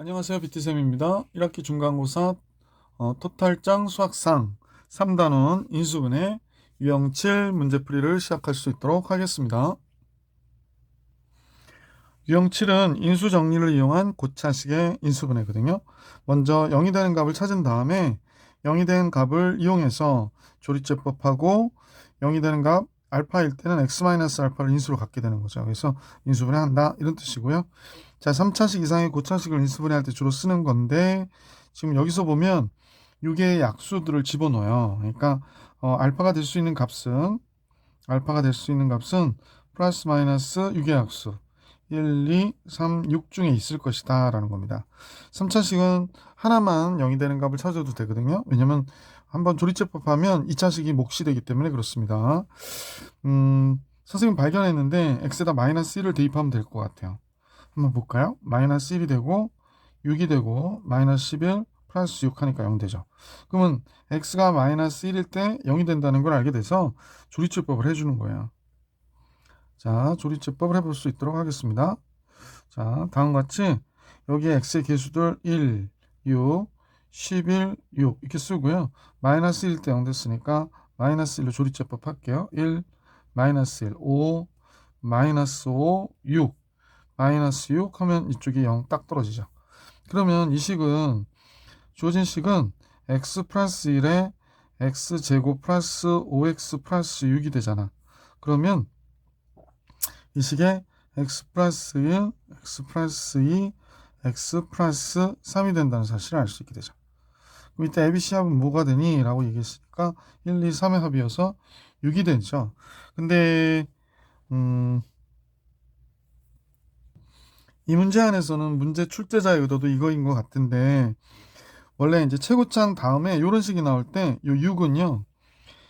안녕하세요. 비티쌤입니다. 1학기 중간고사 토탈장 수학상 3단원 인수분해 유형 7 문제풀이를 시작할 수 있도록 하겠습니다. 유형 7은 인수 정리를 이용한 고차식의 인수분해거든요. 먼저 0이 되는 값을 찾은 다음에 0이 된 값을 이용해서 조리제법하고 0이 되는 값 알파일 때는 x-알파를 인수로 갖게 되는 거죠. 그래서 인수분해한다 이런 뜻이고요. 자, 3차식 이상의 고차식을 인수분해할 때 주로 쓰는 건데 지금 여기서 보면 6개의 약수들을 집어넣어요. 그러니까 알파가 될 수 있는 값은 플러스 마이너스 6의 약수 1, 2, 3, 6 중에 있을 것이다 라는 겁니다. 3차식은 하나만 0이 되는 값을 찾아도 되거든요. 왜냐면 한번 조리제법 하면 2차식이 몫이 되기 때문에 그렇습니다. 선생님 발견했는데 x에다 마이너스 1을 대입하면 될 것 같아요. 한번 볼까요? 마이너스 1이 되고 6이 되고 마이너스 11 플러스 6 하니까 0 되죠. 그러면 x가 마이너스 1일 때 0이 된다는 걸 알게 돼서 조리제법을 해주는 거예요. 자, 조리제법을 해볼 수 있도록 하겠습니다. 자, 다음과 같이 여기에 x의 개수들 1, 6, 11, 6 이렇게 쓰고요. 마이너스 1일 때 0 됐으니까 마이너스 1로 조리제법 할게요. 1, 마이너스 1, 5, 마이너스 5, 6 마이너스 6 하면 이쪽이 0 딱 떨어지죠. 그러면 이 식은 주어진 식은 x 플러스 1에 x제곱 플러스 5x 플러스 6이 되잖아. 그러면 이 식에 x 플러스 1, x 플러스 2, x 플러스 3이 된다는 사실을 알 수 있게 되죠. 그럼 이때 ABC 합은 뭐가 되니? 라고 얘기했으니까 1, 2, 3의 합이어서 6이 되죠. 근데 이 문제 안에서는 문제 출제자의 의도도 이거인 것 같은데 원래 이제 최고창 다음에 이런 식이 나올 때 이 6은요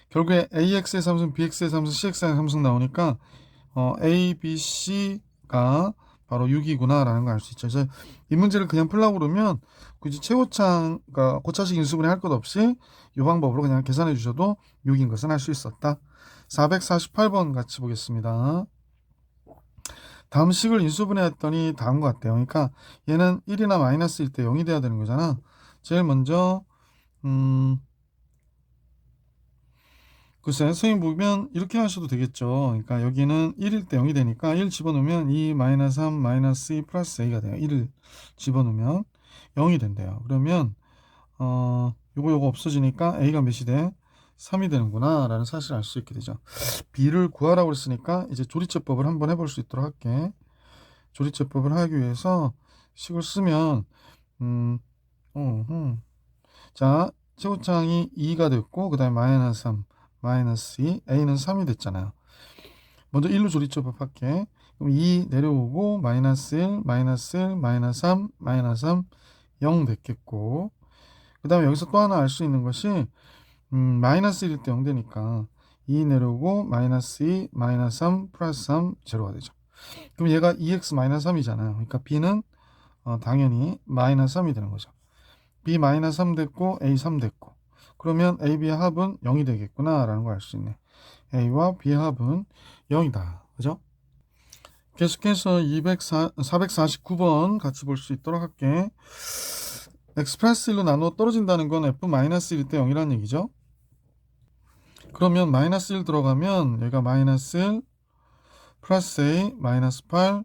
결국에 AX의 삼승, BX의 삼승, CX의 삼승 나오니까 A, B, C가 바로 6이구나 라는 걸 알 수 있죠. 그래서 이 문제를 그냥 풀라고 그러면 굳이 최고창, 그러니까 고차식 인수분해 할 것 없이 이 방법으로 그냥 계산해 주셔도 6인 것은 알 수 있었다. 448번 같이 보겠습니다. 다음 식을 인수분해 했더니 다음과 같아요. 그러니까 얘는 1이나 마이너스일 때 0이 돼야 되는 거잖아. 제일 먼저 글쎄 선생님 보면 이렇게 하셔도 되겠죠. 그러니까 여기는 1일 때 0이 되니까 1 집어넣으면 2 마이너스 3 마이너스 2 플러스 a가 돼요. 1을 집어넣으면 0이 된대요. 그러면 요거 없어지니까 a가 몇이 돼? 3이 되는구나 라는 사실을 알 수 있게 되죠. b를 구하라고 했으니까 이제 조리제법을 한번 해볼 수 있도록 할게. 조리제법을 하기 위해서 식을 쓰면 자, 최고창이 2가 됐고 그 다음에 마이너스 3 마이너스 2 a는 3이 됐잖아요. 먼저 1로 조리제법 할게. 그럼 2 내려오고 마이너스 1 마이너스 1 마이너스 3 마이너스 3 0 됐겠고 그 다음에 여기서 또 하나 알 수 있는 것이 마이너스 1일 때 0 되니까 2 내려오고 마이너스 2 마이너스 3 플러스 3 제로가 되죠. 그럼 얘가 2x 마이너스 3이잖아요. 그러니까 b는 당연히 마이너스 3이 되는 거죠. b 마이너스 3 됐고 a 3 됐고 그러면 a, b의 합은 0이 되겠구나 라는 걸 알 수 있네. a와 b의 합은 0이다. 그죠? 계속해서 449번 같이 볼 수 있도록 할게. x 플러스 1로 나누어 떨어진다는 건 f 마이너스 1일 때 0이라는 얘기죠. 그러면 마이너스 1 들어가면 얘가 마이너스 1 플러스 a 마이너스 8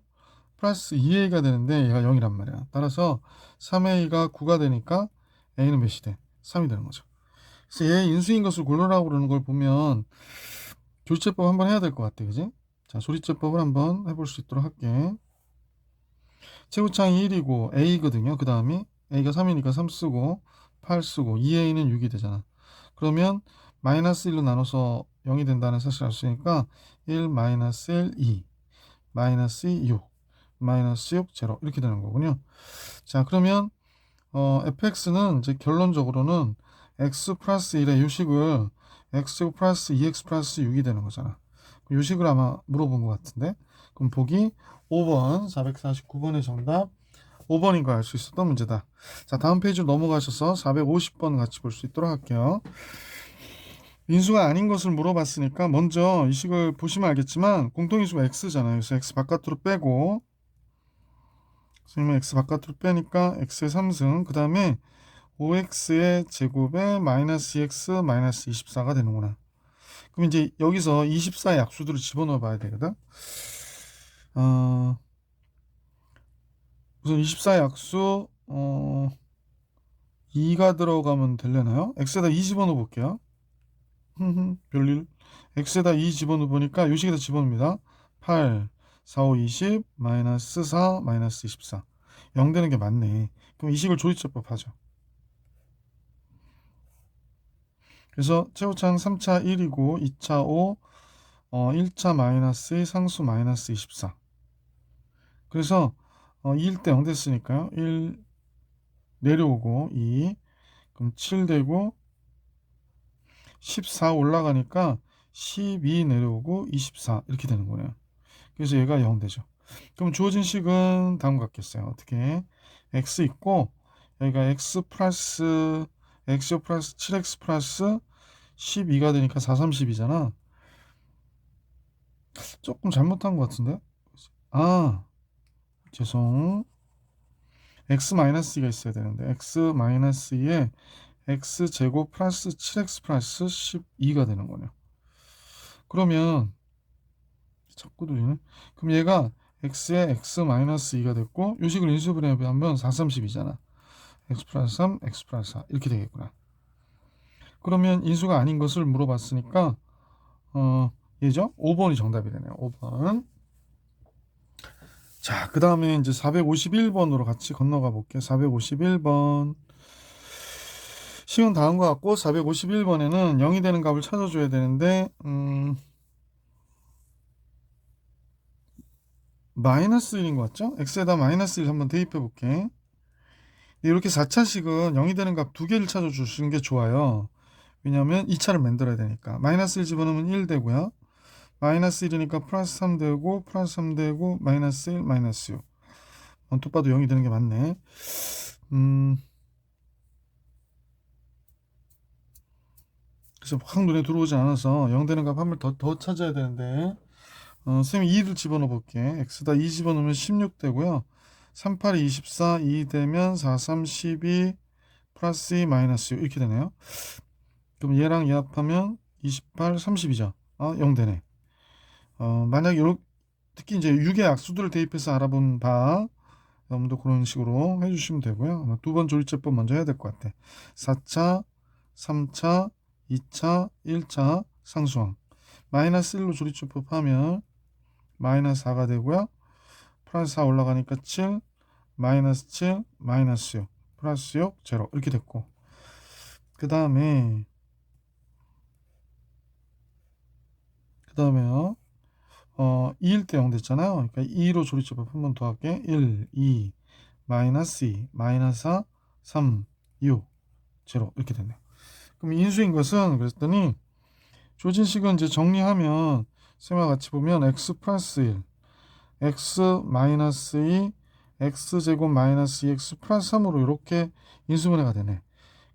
플러스 2a가 되는데 얘가 0이란 말이야. 따라서 3a가 9가 되니까 a는 몇이 돼? 3이 되는 거죠. 그래서 얘 인수인 것을 고르라고 그러는 걸 보면 조리제법 한번 해야 될 것 같아. 그지? 자, 조리제법을 한번 해볼 수 있도록 할게. 최고창이 1이고 a거든요. 그 다음에 a가 3이니까 3 쓰고 8 쓰고 2a는 6이 되잖아. 그러면 마이너스 1로 나눠서 0이 된다는 사실을 알 수 있으니까 1 마이너스 1 2 마이너스 2 6 마이너스 6 0 이렇게 되는 거군요. 자, 그러면 fx는 이제 결론적으로는 x 플러스 1의 요식을 x 플러스 2x 플러스 6이 되는 거잖아. 요식을 아마 물어본 것 같은데 그럼 보기 5번 449번의 정답 5번인 거 알 수 있었던 문제다. 자, 다음 페이지로 넘어가셔서 450번 같이 볼 수 있도록 할게요. 인수가 아닌 것을 물어봤으니까 먼저 이 식을 보시면 알겠지만 공통인수가 x잖아요. 그래서 x 바깥으로 빼고 그러면 x 바깥으로 빼니까 x의 3승, 그 다음에 5x의 제곱에 마이너스 2x 마이너스 24가 되는구나. 그럼 이제 여기서 24의 약수들을 집어넣어 봐야 되거든. 우선 24의 약수 2가 들어가면 되려나요? x에다 2 집어넣어 볼게요. 별일. x에다 2 집어넣어 보니까 요식에다 집어넣습니다. 8, 4, 5, 20, 마이너스 4, 마이너스 24. 0 되는 게 맞네. 그럼 이 식을 조리제법 하죠. 그래서 최후창 3차 1이고 2차 5, 1차 마이너스 2, 상수 마이너스 24. 그래서 2일 때 0 됐으니까요. 1 내려오고 2, 그럼 7 되고 14 올라가니까 12 내려오고 24 이렇게 되는 거네요. 그래서 얘가 0 되죠. 그럼 주어진 식은 다음과 같겠어요. 어떻게? x 있고 여기가 x 플러스 x 플러스 7x 플러스 12가 되니까 4, 30이잖아. 조금 잘못한 것 같은데? 아, 죄송. x 마이너스 2가 있어야 되는데 x 마이너스 2에 x 제곱 플러스 7x 플러스 12가 되는 거네요. 그러면 자꾸 들리네. 그럼 얘가 x에 x 마이너스 2가 됐고 요식을 인수분해하면 4, 30이잖아. x 플러스 3, x 플러스 4 이렇게 되겠구나. 그러면 인수가 아닌 것을 물어봤으니까 얘죠? 5번이 정답이 되네요. 5번. 자, 그 다음에 이제 451번으로 같이 건너가 볼게요. 451번. 시은 다음과 같고 451번에는 0이 되는 값을 찾아줘야 되는데 마이너스 1인 것 같죠? x에다 마이너스 1 한번 대입해 볼게. 이렇게 4차식은 0이 되는 값 두 개를 찾아주시는 게 좋아요. 왜냐하면 2차를 만들어야 되니까. 마이너스 1 집어넣으면 1 되고요. 마이너스 1이니까 플러스 3 되고 플러스 3 되고 마이너스 1 마이너스 6. 언뜻 봐도 0이 되는 게 맞네. 그래서 확 눈에 들어오지 않아서 0 되는 값 한 번 더 찾아야 되는데 선생님이 2를 집어넣어 볼게. x다 2 집어넣으면 16 되고요. 3, 8, 24, 2 되면 4, 3, 12 플러스 2 마이너스 6 이렇게 되네요. 그럼 얘랑 얘 합하면 28, 30이죠. 0 되네. 만약 특히 이제 6의 약수들을 대입해서 알아본 바 여러분도 그런 식으로 해주시면 되고요. 두 번 조리제법 먼저 해야 될 것 같아. 4차, 3차, 2차, 1차 상수항. 마이너스 1로 조리제법 하면 마이너스 4가 되고요. 플러스 4 올라가니까 7, 마이너스 7, 마이너스 6, 플러스 6, 제로 이렇게 됐고 그 다음에요. 2일 때 0 됐잖아요. 그러니까 2로 조리제법 한 번 더 할게. 1, 2, 마이너스 2, 마이너스 4, 3, 6, 제로 이렇게 됐네요. 그럼 인수인 것은 그랬더니 조진식은 이제 정리하면 쌤과 같이 보면 x 플러스 1, x 마이너스 2, x제곱 마이너스 2x 플러스 3으로 이렇게 인수분해가 되네.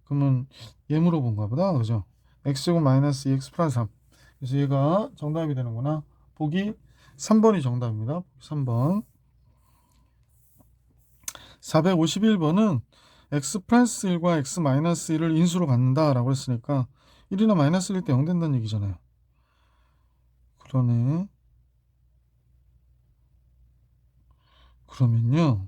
그러면 얘 물어본가 보다. 그죠? x제곱 마이너스 2x 플러스 3. 그래서 얘가 정답이 되는구나. 보기 3번이 정답입니다. 3번. 451번은 x 플러스 1과 x 마이너스 1을 인수로 갖는다 라고 했으니까 1이나 마이너스 1일 때 0 된다는 얘기잖아요. 그러네. 그러면요.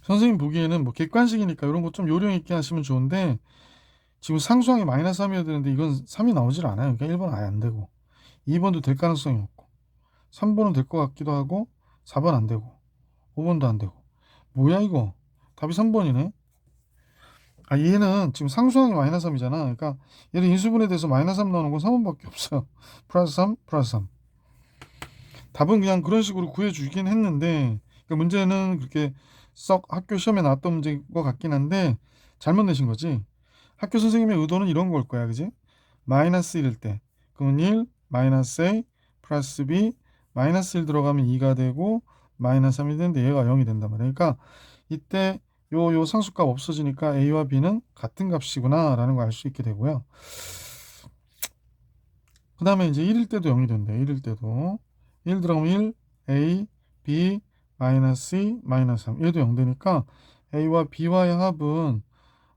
선생님 보기에는 뭐 객관식이니까 이런 거 좀 요령 있게 하시면 좋은데 지금 상수항이 마이너스 3이어야 되는데 이건 3이 나오질 않아요. 그러니까 1번 아예 안 되고 2번도 될 가능성이 없고 3번은 될 것 같기도 하고 4번 안 되고 5번도 안 되고 뭐야 이거 답이 3번이네. 얘는 지금 상수항이 마이너스 3이잖아. 그러니까 얘를 인수분해에 대해서 마이너스 3 나오는 건 3번밖에 없어요. 플러스 3 플러스 3. 답은 그냥 그런 식으로 구해주긴 했는데 그러니까 문제는 그렇게 썩 학교 시험에 나왔던 문제인 것 같긴 한데 잘못 내신 거지. 학교 선생님의 의도는 이런 걸 거야, 그지? 마이너스 1일 때 그러면 1 마이너스 A 플러스 B 마이너스 1 들어가면 2가 되고 마이너스 3이 되는데 얘가 0이 된단 말이야. 그러니까 이때 요 상수값 없어지니까 A와 B는 같은 값이구나 라는 걸 알 수 있게 되고요. 그 다음에 이제 1일 때도 0이 된대. 1일 때도 1 들어가면 1 A, B, 마이너스 2, 마이너스 3. 얘도 0 되니까 A와 B와의 합은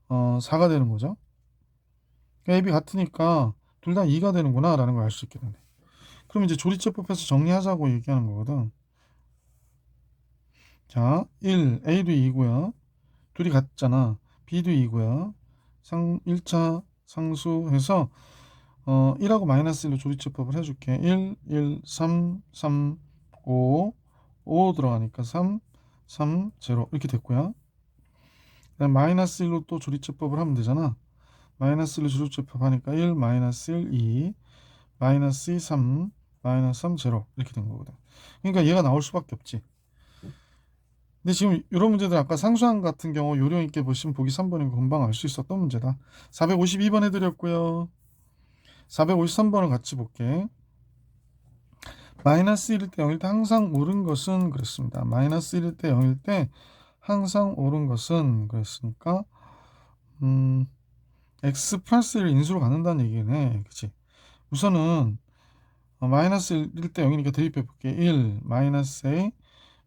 4가 되는 거죠. A, B 같으니까 둘 다 2가 되는구나 라는 걸 알 수 있게 되네. 그럼 이제 조리제법에서 정리하자고 얘기하는 거거든. 자, 1, A도 2고요. 둘이 같잖아. B도 2고요. 1차 상수해서 1하고 마이너스 1로 조리제법을 해줄게. 1, 1, 3, 3, 5, 5 들어가니까 3, 3, 0 이렇게 됐고요. 그다음 마이너스 1로 또 조리제법을 하면 되잖아. 마이너스 1로 조리제법 하니까 1, 마이너스 1, 2, 마이너스 2, 3, 마이너스 3, 0 이렇게 된 거거든. 그러니까 얘가 나올 수밖에 없지. 근데 지금 이런 문제들 아까 상수항 같은 경우 요령 있게 보시면 보기 3번인 거 금방 알 수 있었던 문제다. 452번 해드렸고요. 453번을 같이 볼게. 마이너스 1일 때 0일 때 항상 옳은 것은 그랬습니다. 마이너스 1일 때 0일 때 항상 옳은 것은 그랬으니까 x 플러스 1을 인수로 갖는다는 얘기네. 그치? 우선은 마이너스 1일 때 0이니까 대입해 볼게. 1 마이너스 a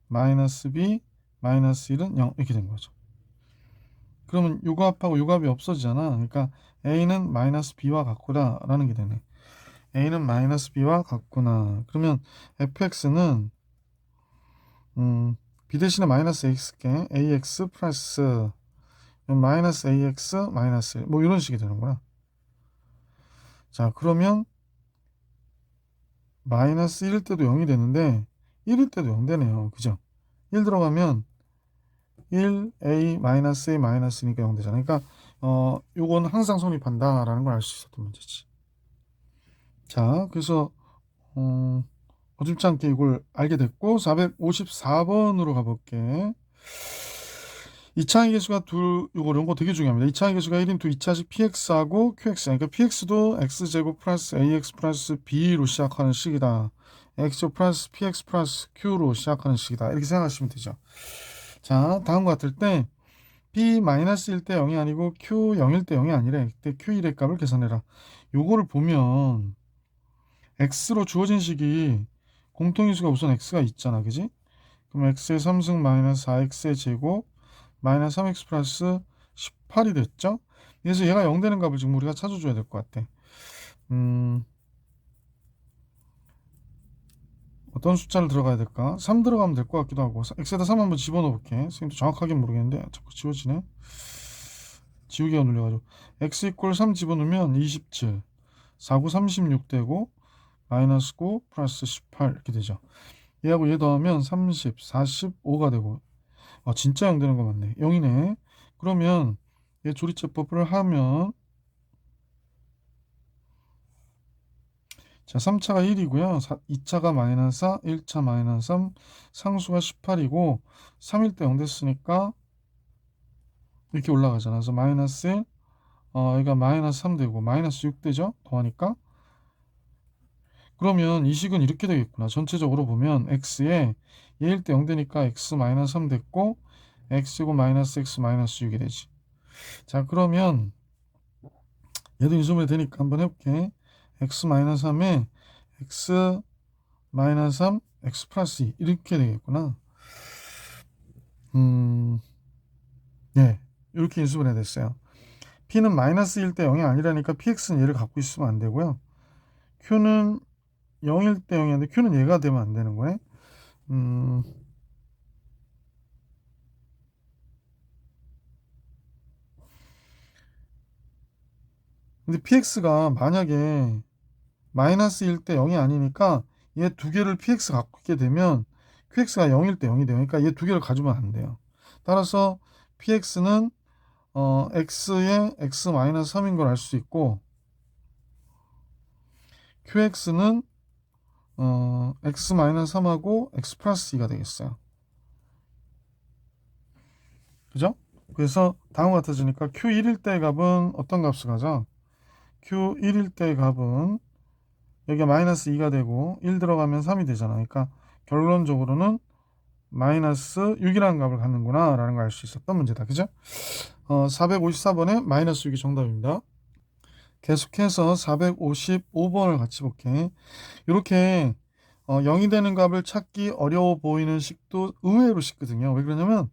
마이너스 b 마이너스 1은 0 이렇게 된 거죠. 그러면 요거 합하고 요거 합이 없어지잖아. 그러니까 a는 마이너스 b와 같구나 라는 게 되네. a는 마이너스 b와 같구나. 그러면 fx는 b 대신에 마이너스 x께 ax 플러스 마이너스 ax 마이너스 1 뭐 이런 식이 되는구나. 자, 그러면 마이너스 1일 때도 0이 되는데 1일 때도 0 되네요. 그죠? 1 들어가면 1a 마이너스 a 마이너스니까 0 되잖아. 그러니까 요건 항상 성립한다라는 걸 알 수 있었던 문제지. 자, 그래서 어줍지 않게 이걸 알게 됐고 454번으로 가볼게. 이차항의 개수가 이런 거 되게 중요합니다. 이차항의 개수가 1인 2차식 px하고 qx. 그러니까 px도 x제곱 플러스 ax 플러스 b로 시작하는 식이다. x제곱 플러스 px 플러스 q로 시작하는 식이다. 이렇게 생각하시면 되죠. 자, 다음과 같을 때 p-1일 때 0이 아니고 q 0일 때 0이 아니래. 그때 q1의 값을 계산해라. 요거를 보면 x로 주어진 식이 공통인수가 우선 x가 있잖아. 그지? 그럼 x의 3승 마이너스 4x의 제곱 마이너스 3x 플러스 18이 됐죠? 그래서 얘가 0 되는 값을 지금 우리가 찾아줘야 될 것 같아. 어떤 숫자를 들어가야 될까? 3 들어가면 될 것 같기도 하고. x에다 3 한번 집어넣어 볼게. 선생님도 정확하게 모르겠는데 자꾸 지워지네. 지우개가 눌려가지고 x 이퀄 3 집어넣으면 27 4, 9, 36 되고 마이너스 9 플러스 18 이렇게 되죠. 얘하고 얘 더하면 30, 45가 되고 진짜 0 되는 거 맞네. 0이네. 그러면 얘 조리제법을 하면 자, 3차가 1이고요. 2차가 마이너스 4, 1차 마이너스 3, 상수가 18이고 3일 때 0 됐으니까 이렇게 올라가잖아. 그래서 마이너스 1, 여기가 마이너스 3 되고 마이너스 6 되죠? 더하니까. 그러면 이 식은 이렇게 되겠구나. 전체적으로 보면 x에 얘일 때 0 되니까 x 마이너스 3 됐고 x고 마이너스 x 마이너스 6이 되지. 자, 그러면 얘도 인수분해 되니까 한번 해볼게. x 마이너스 3에 x 마이너스 3 x 플러스 2 이렇게 되겠구나. 네, 이렇게 인수분해 됐어요. p는 마이너스 1 때 0이 아니라니까 px는 얘를 갖고 있으면 안 되고요. q는 0일 때 0이 아닌데 q는 얘가 되면 안 되는 거네. 근데 px가 만약에 마이너스 1 때 0이 아니니까 얘 두 개를 px 갖고 있게 되면 qx가 0일 때 0이 돼요. 그러니까 얘 두 개를 가지면 안 돼요. 따라서 px는 x의 x 마이너스 3인 걸 알 수 있고 qx는 x 마이너스 3하고 x 플러스 2가 되겠어요. 그죠? 그래서 다음과 같아지니까 q1일 때 값은 어떤 값을 가져? q1일 때 값은 여기가 마이너스 2가 되고 1 들어가면 3이 되잖아. 그러니까 결론적으로는 마이너스 6이라는 값을 갖는구나 라는 걸 알 수 있었던 문제다. 그죠? 454번에 마이너스 6이 정답입니다. 계속해서 455번을 같이 볼게. 이렇게 0이 되는 값을 찾기 어려워 보이는 식도 의외로 쉽거든요. 왜 그러냐면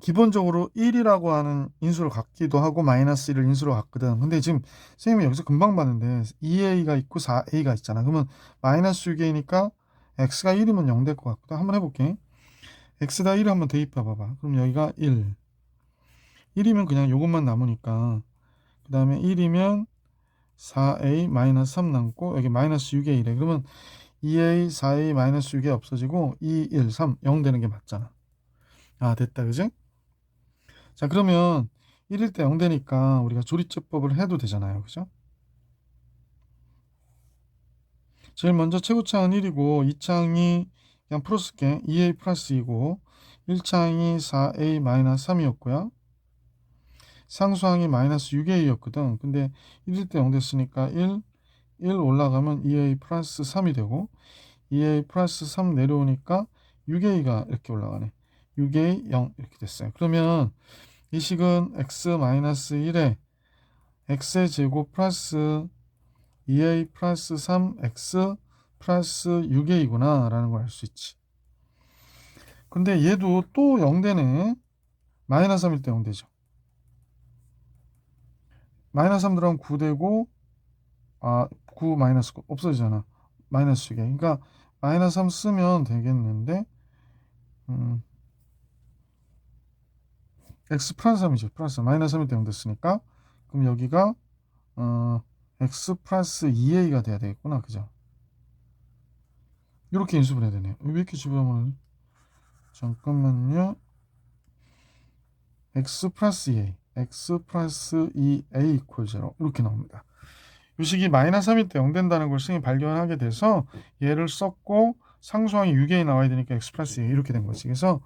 기본적으로 1이라고 하는 인수를 갖기도 하고 마이너스 1을 인수로 갖거든. 근데 지금 선생님이 여기서 금방 봤는데 2a가 있고 4a가 있잖아. 그러면 마이너스 6a니까 x가 1이면 0 될 것 같거든. 한번 해볼게. x다 1을 한번 대입해 봐봐. 그럼 여기가 1. 1이면 그냥 요것만 남으니까 그 다음에 1이면 4a 마이너스 3 남고 여기 마이너스 6a래. 그러면 2a, 4a 마이너스 6이 없어지고 2, 1, 3, 0 되는 게 맞잖아. 아, 됐다. 그지? 자, 그러면 1일 때 0 되니까 우리가 조리제법을 해도 되잖아요. 그죠? 제일 먼저 최고차항은 1이고 2차항이 그냥 풀어쓸게. 2a 플러스 2고 1차항이 4a 마이너스 3이었고요. 상수항이 마이너스 6a였거든. 근데 1일 때 0 됐으니까 1 올라가면 2a 플러스 3이 되고 2a 플러스 3 내려오니까 6a가 이렇게 올라가네. 6a 0 이렇게 됐어요. 그러면 이 식은 x 마이너스 1에 x의 제곱 플러스 2a 플러스 3x 플러스 6a구나 라는 걸 알 수 있지. 근데 얘도 또 0 되네. 마이너스 3일 때 0 되죠. 마이너스 3 들어가면 9 되고 9 마이너스 9 없어지잖아. 마이너스 6에. 그러니까 마이너스 3 쓰면 되겠는데 x 플러스 3이죠. 플러스 마이너스 3일 때 0 됐으니까 그럼 여기가 x 플러스 2a가 돼야 되겠구나. 그죠? 이렇게 인수분해야 되네요. 왜 이렇게 집어넣으면 잠깐만요. x 플러스 2a x 플러스 2a 이퀄 0 이렇게 나옵니다. 이 식이 마이너스 3일 때 0 된다는 걸 선생님이 발견하게 돼서 얘를 썼고 상수항이 6a 나와야 되니까 x 플러스 2a 이렇게 된 거지. 그래서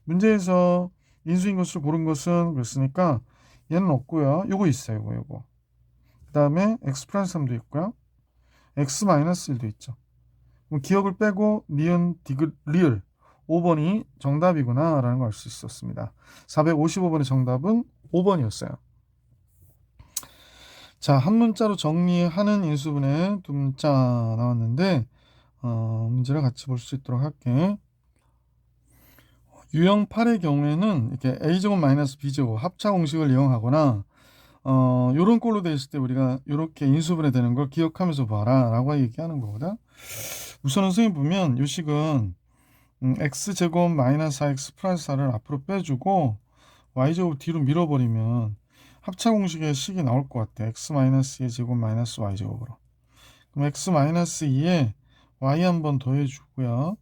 문제에서 인수인 것을 고른 것은 그랬으니까 얘는 없고요. 요거 있어요. 요거. 그 다음에 x 플러스 3도 있고요. x 마이너스 1도 있죠. 그럼 기억을 빼고 니은, 디귿, 리을 5번이 정답이구나 라는 걸 알 수 있었습니다. 455번의 정답은 5번이었어요. 자, 한 문자로 정리하는 인수분해 두 문자 나왔는데 문제를 같이 볼 수 있도록 할게. 유형 8의 경우에는 이렇게 a제곱 마이너스 b제곱 합차 공식을 이용하거나 요런 꼴로 되어 있을 때 우리가 이렇게 인수분해 되는 걸 기억하면서 봐라 라고 얘기하는 거거든. 우선은 선생님 보면 요 식은 x제곱 마이너스 4x 플러스 4를 앞으로 빼주고 y제곱 뒤로 밀어버리면 합차 공식의 식이 나올 것 같아. x 마이너스 2 제곱 마이너스 y제곱으로. 그럼 x 마이너스 2에 y 한번 더해주고요.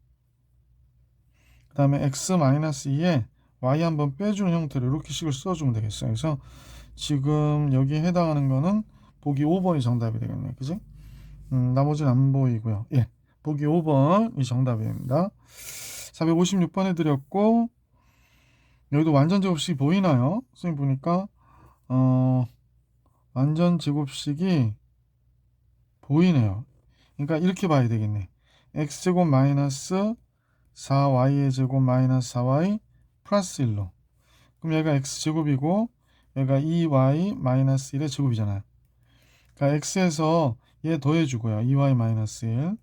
그 다음에 x 마이너스 2에 y 한번 빼주는 형태로 이렇게 식을 써주면 되겠어요. 그래서 지금 여기에 해당하는 거는 보기 5번이 정답이 되겠네요. 그지? 나머지는 안 보이고요. 예, 보기 5번이 정답입니다. 456번 해드렸고 여기도 완전 제곱식이 보이나요? 선생님 보니까 완전 제곱식이 보이네요. 그러니까 이렇게 봐야 되겠네. x제곱 마이너스 4y의 제곱 마이너스 4y 플러스 1로. 그럼 얘가 x제곱이고 얘가 2y 마이너스 1의 제곱이잖아요. 그러니까 x에서 얘 더해주고요. 2y 마이너스 1.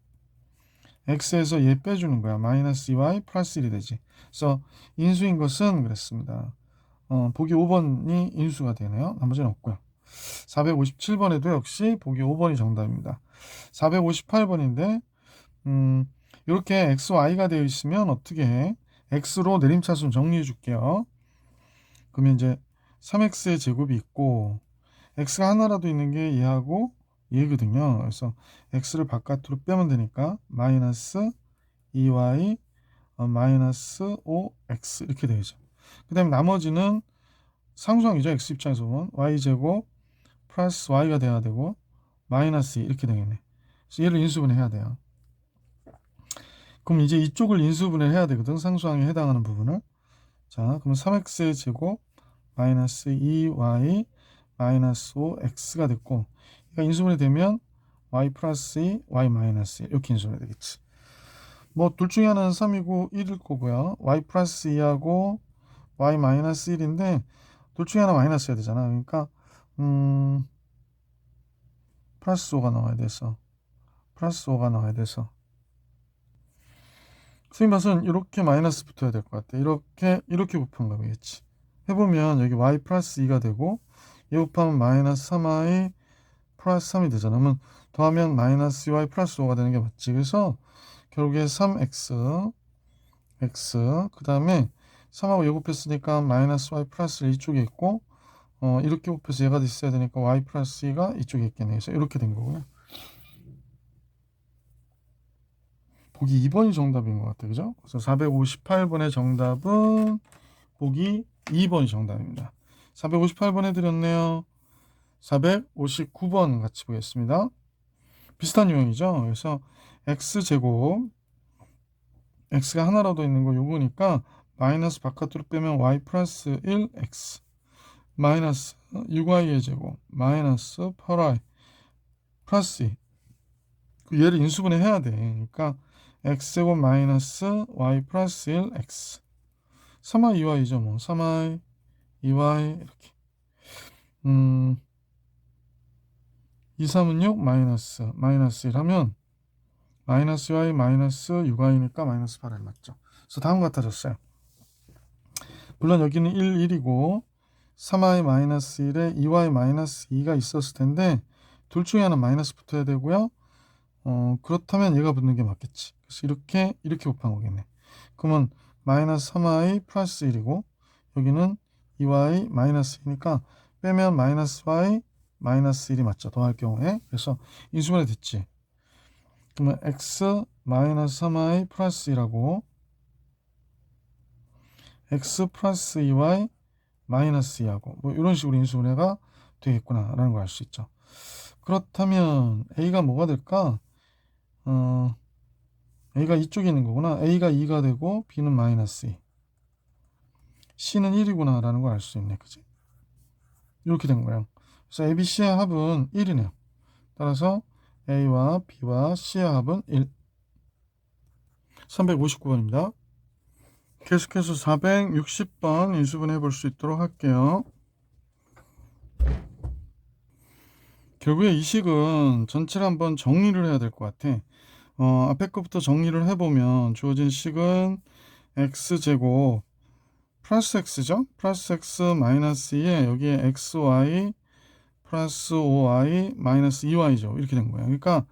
x에서 얘 빼주는 거야. 마이너스 2y 플러스 1이 되지. 그래서 인수인 것은 그랬습니다. 보기 5번이 인수가 되네요. 나머지는 없고요. 457번에도 역시 보기 5번이 정답입니다. 458번인데 이렇게 xy가 되어 있으면 어떻게 해? x로 내림차순 정리해 줄게요. 그러면 이제 3x의 제곱이 있고 x가 하나라도 있는 게 얘하고 얘거든요. 그래서 x를 바깥으로 빼면 되니까 마이너스 2y 마이너스 5x 이렇게 되죠. 그 다음에 나머지는 상수항이죠. x 입장에서 보면 y제곱 플러스 y가 돼야 되고 마이너스 2 이렇게 되겠네. 그래서 얘를 인수분해 해야 돼요. 그럼 이제 이쪽을 인수분해 해야 되거든. 상수항에 해당하는 부분을. 자, 그럼 3x의 제곱 마이너스 2y 마이너스 5x가 됐고 그러니까 인수분해 되면 y 플러스 2 y 마이너스 2 이렇게 인수분해 되겠지. 뭐 둘 중에 하나는 3이고 1일 거고요. y 플러스 2하고 y 마이너스 1인데 둘 중에 하나 마이너스여야 되잖아. 그러니까 플러스 5가 나와야 돼서 플러스 5가 나와야 돼서 선생님 봐서는 이렇게 마이너스 붙어야 될 것 같아. 이렇게 곱한 거 되겠지. 해보면 여기 y 플러스 2가 되고 얘 곱하면 마이너스 3y 플러스 3이 되잖아. 그러면 더하면 마이너스 2y 플러스 5가 되는 게 맞지. 그래서 결국에 3x 그 다음에 3하고 얘 곱했으니까 마이너스 y 플러스 1 이쪽에 있고 이렇게 곱해서 얘가 있어야 되니까 y 플러스 2가 이쪽에 있겠네. 그래서 이렇게 된 거고요. 보기 2번이 정답인 것 같아요. 그죠? 그래서 458번의 정답은 보기 2번이 정답입니다. 458번 해드렸네요. 459번 같이 보겠습니다. 비슷한 유형이죠. 그래서 x제곱 x가 하나라도 있는 거 요거니까 마이너스 바깥으로 빼면 y 플러스 1x 마이너스 6y의 제곱 마이너스 8y 플러스 2 얘를 인수분해 해야 돼. 그러니까 x제곱 마이너스 y 플러스 1x 3y 2y죠. 뭐 3y 2y 이렇게 2, 3은 6 마이너스 1 하면 마이너스 y 마이너스 6y니까 마이너스 8이 맞죠. 그래서 다음과 같아졌어요. 물론 여기는 1, 1이고 3y 마이너스 1에 2y 마이너스 2가 있었을 텐데 둘 중에 하나 마이너스 붙어야 되고요. 그렇다면 얘가 붙는 게 맞겠지. 그래서 이렇게 곱한 거겠네. 그러면 마이너스 3y 플러스 1이고 여기는 2y 마이너스 2니까 빼면 마이너스 y 마이너스 1이 맞죠. 더할 경우에. 그래서 인수분해 됐지. 그러면 x 마이너스 3y 플러스 1하고 x 플러스 2y 마이너스 2하고 뭐 이런 식으로 인수분해가 되겠구나 라는 걸 알 수 있죠. 그렇다면 a가 뭐가 될까? a가 이쪽에 있는 거구나. a가 2가 되고 b는 마이너스 2 c는 1이구나 라는 걸 알 수 있네. 그치? 이렇게 된 거예요. 그래서 ABC의 합은 1이네요. 따라서 A와 B와 C의 합은 1. 359번입니다. 계속해서 460번 인수분해 볼 수 있도록 할게요. 결국에 이 식은 전체를 한번 정리를 해야 될 것 같아. 앞에 것부터 정리를 해보면 주어진 식은 x제곱 플러스 x죠? 플러스 x 마이너스 2에 여기에 xy 플러스 5y 마이너스 2y죠. 이렇게 된 거예요. 그러니까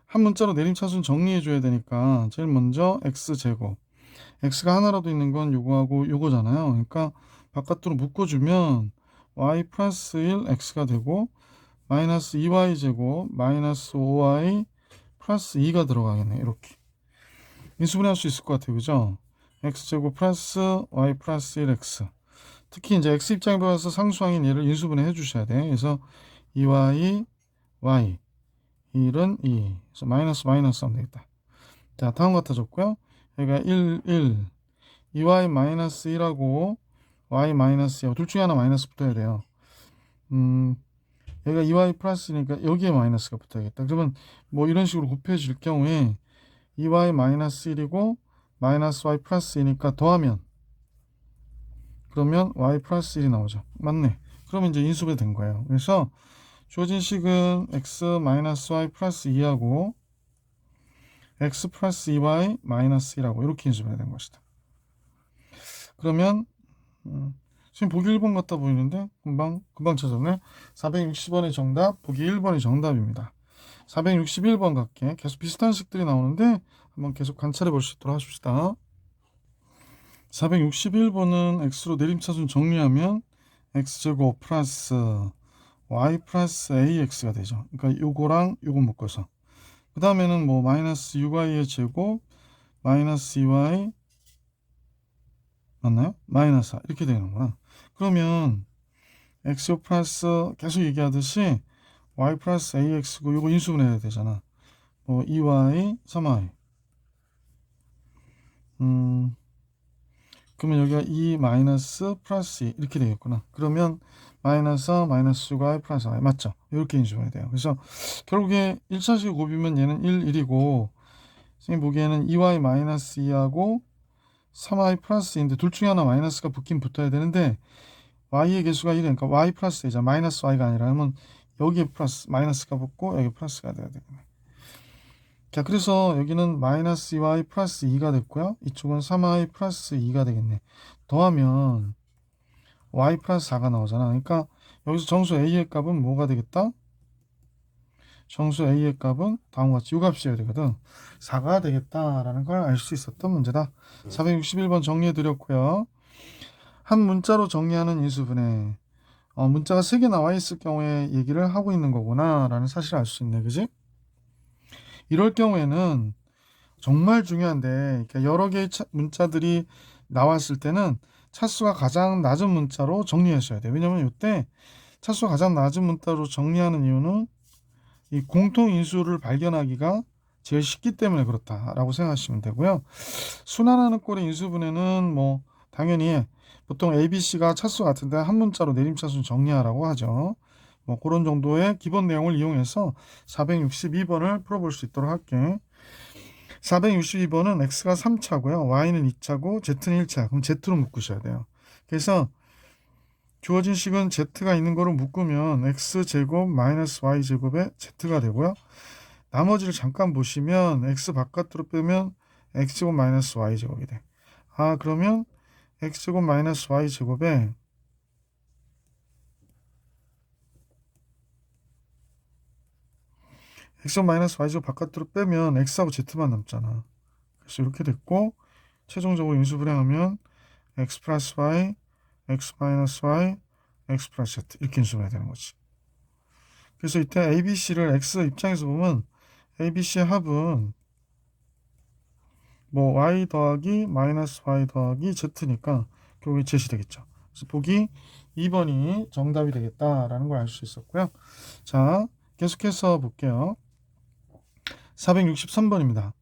한 문자로 내림차순 정리해 줘야 되니까 제일 먼저 x제곱 x가 하나라도 있는 건 요거하고 요거잖아요. 그러니까 바깥으로 묶어주면 y 플러스 1 x가 되고 마이너스 2y제곱 마이너스 5y 플러스 2가 들어가겠네. 이렇게 인수분해 할 수 있을 것 같아요. 그죠? x제곱 플러스 y 플러스 1x 특히 이제 x 입장에 봐서 상수항인 얘를 인수분해 해주셔야 돼. 그래서 2y, y, 1은 2. 그래서 마이너스 하면 되겠다. 자, 다음 같아졌고요. 여기가 1, 1, 2y 마이너스 1하고 y 마이너스 2하고 둘 중에 하나 마이너스 붙어야 돼요. 여기가 2y 플러스니까 여기에 마이너스가 붙어야겠다. 그러면 뭐 이런 식으로 곱해질 경우에 2y 마이너스 1이고 마이너스 y 플러스 2니까 더하면 그러면 y 플러스 1이 나오죠. 맞네. 그러면 이제 인수분해 된 거예요. 그래서 주어진 식은 x 마이너스 y 플러스 2하고 x 플러스 2y 마이너스 1하고 이렇게 인수분해 된 것이다. 그러면 지금 보기 1번 같다 보이는데 금방 찾았네. 460번의 정답 보기 1번이 정답입니다. 461번 갈게. 계속 비슷한 식들이 나오는데 한번 계속 관찰해 볼 수 있도록 하십시다. 461번은 x로 내림차순 정리하면 x제곱 플러스 y 플러스 ax가 되죠. 그러니까 요거랑 요거 묶어서 그 다음에는 뭐 마이너스 6y의 제곱 마이너스 2y 맞나요? 마이너스 4 이렇게 되는구나. 그러면 x 플러스 계속 얘기하듯이 y 플러스 ax고 요거 인수분해야 되잖아. 뭐 2y 3y 그러면 여기가 2 마이너스 플러스 2 이렇게 되겠구나. 그러면 마이너스 마이너스 6y 플러스 y 맞죠? 이렇게 인수분해 돼요. 그래서 결국에 1차식 곱이면 얘는 1, 1이고 선생님 보기에는 2y 마이너스 2하고 3y 플러스 2인데 둘 중에 하나 마이너스가 붙긴 붙어야 되는데 y의 개수가 1이니까 y 플러스 2잖아. 마이너스 y가 아니라 그러면 여기에 플러스 마이너스가 붙고 여기 플러스가 돼야 되겠네. 자, 그래서 여기는 마이너스 2y 플러스 2가 됐고요. 이쪽은 3y 플러스 2가 되겠네. 더하면 y 플러스 4가 나오잖아. 그러니까 여기서 정수 a의 값은 뭐가 되겠다? 정수 a의 값은 다음과 같이 이 값이어야 되거든. 4가 되겠다라는 걸 알 수 있었던 문제다. 461번 정리해 드렸고요. 한 문자로 정리하는 인수분해. 문자가 3개 나와 있을 경우에 얘기를 하고 있는 거구나 라는 사실을 알 수 있네. 그지? 이럴 경우에는 정말 중요한데, 그러니까 여러 개의 문자들이 나왔을 때는 차수가 가장 낮은 문자로 정리하셔야 돼요. 왜냐면 이때 차수가 가장 낮은 문자로 정리하는 이유는 이 공통인수를 발견하기가 제일 쉽기 때문에 그렇다라고 생각하시면 되고요. 순환하는 꼴의 인수분해는 뭐 당연히 보통 A, B, C가 차수 같은데 한 문자로 내림차수는 정리하라고 하죠. 뭐 그런 정도의 기본 내용을 이용해서 462번을 풀어볼 수 있도록 할게. 462번은 X가 3차고요. Y는 2차고 Z는 1차. 그럼 Z로 묶으셔야 돼요. 그래서 주어진 식은 Z가 있는 거로 묶으면 X제곱 마이너스 Y제곱에 Z가 되고요. 나머지를 잠깐 보시면 X 바깥으로 빼면 X제곱 마이너스 Y제곱이 돼. 그러면 X제곱 마이너스 Y제곱에 X제곱 마이너스 Y제곱 바깥으로 빼면 X하고 Z만 남잖아. 그래서 이렇게 됐고 최종적으로 인수분해하면 X 플러스 Y, X 마이너스 Y, X 플러스 Z 이렇게 인수분해야 되는 거지. 그래서 이때 ABC를 X 입장에서 보면 ABC의 합은 뭐 Y 더하기 마이너스 Y 더하기 Z니까 결국에 Z이 되겠죠. 그래서 보기 2번이 정답이 되겠다라는 걸 알 수 있었고요. 자, 계속해서 볼게요. 463번입니다.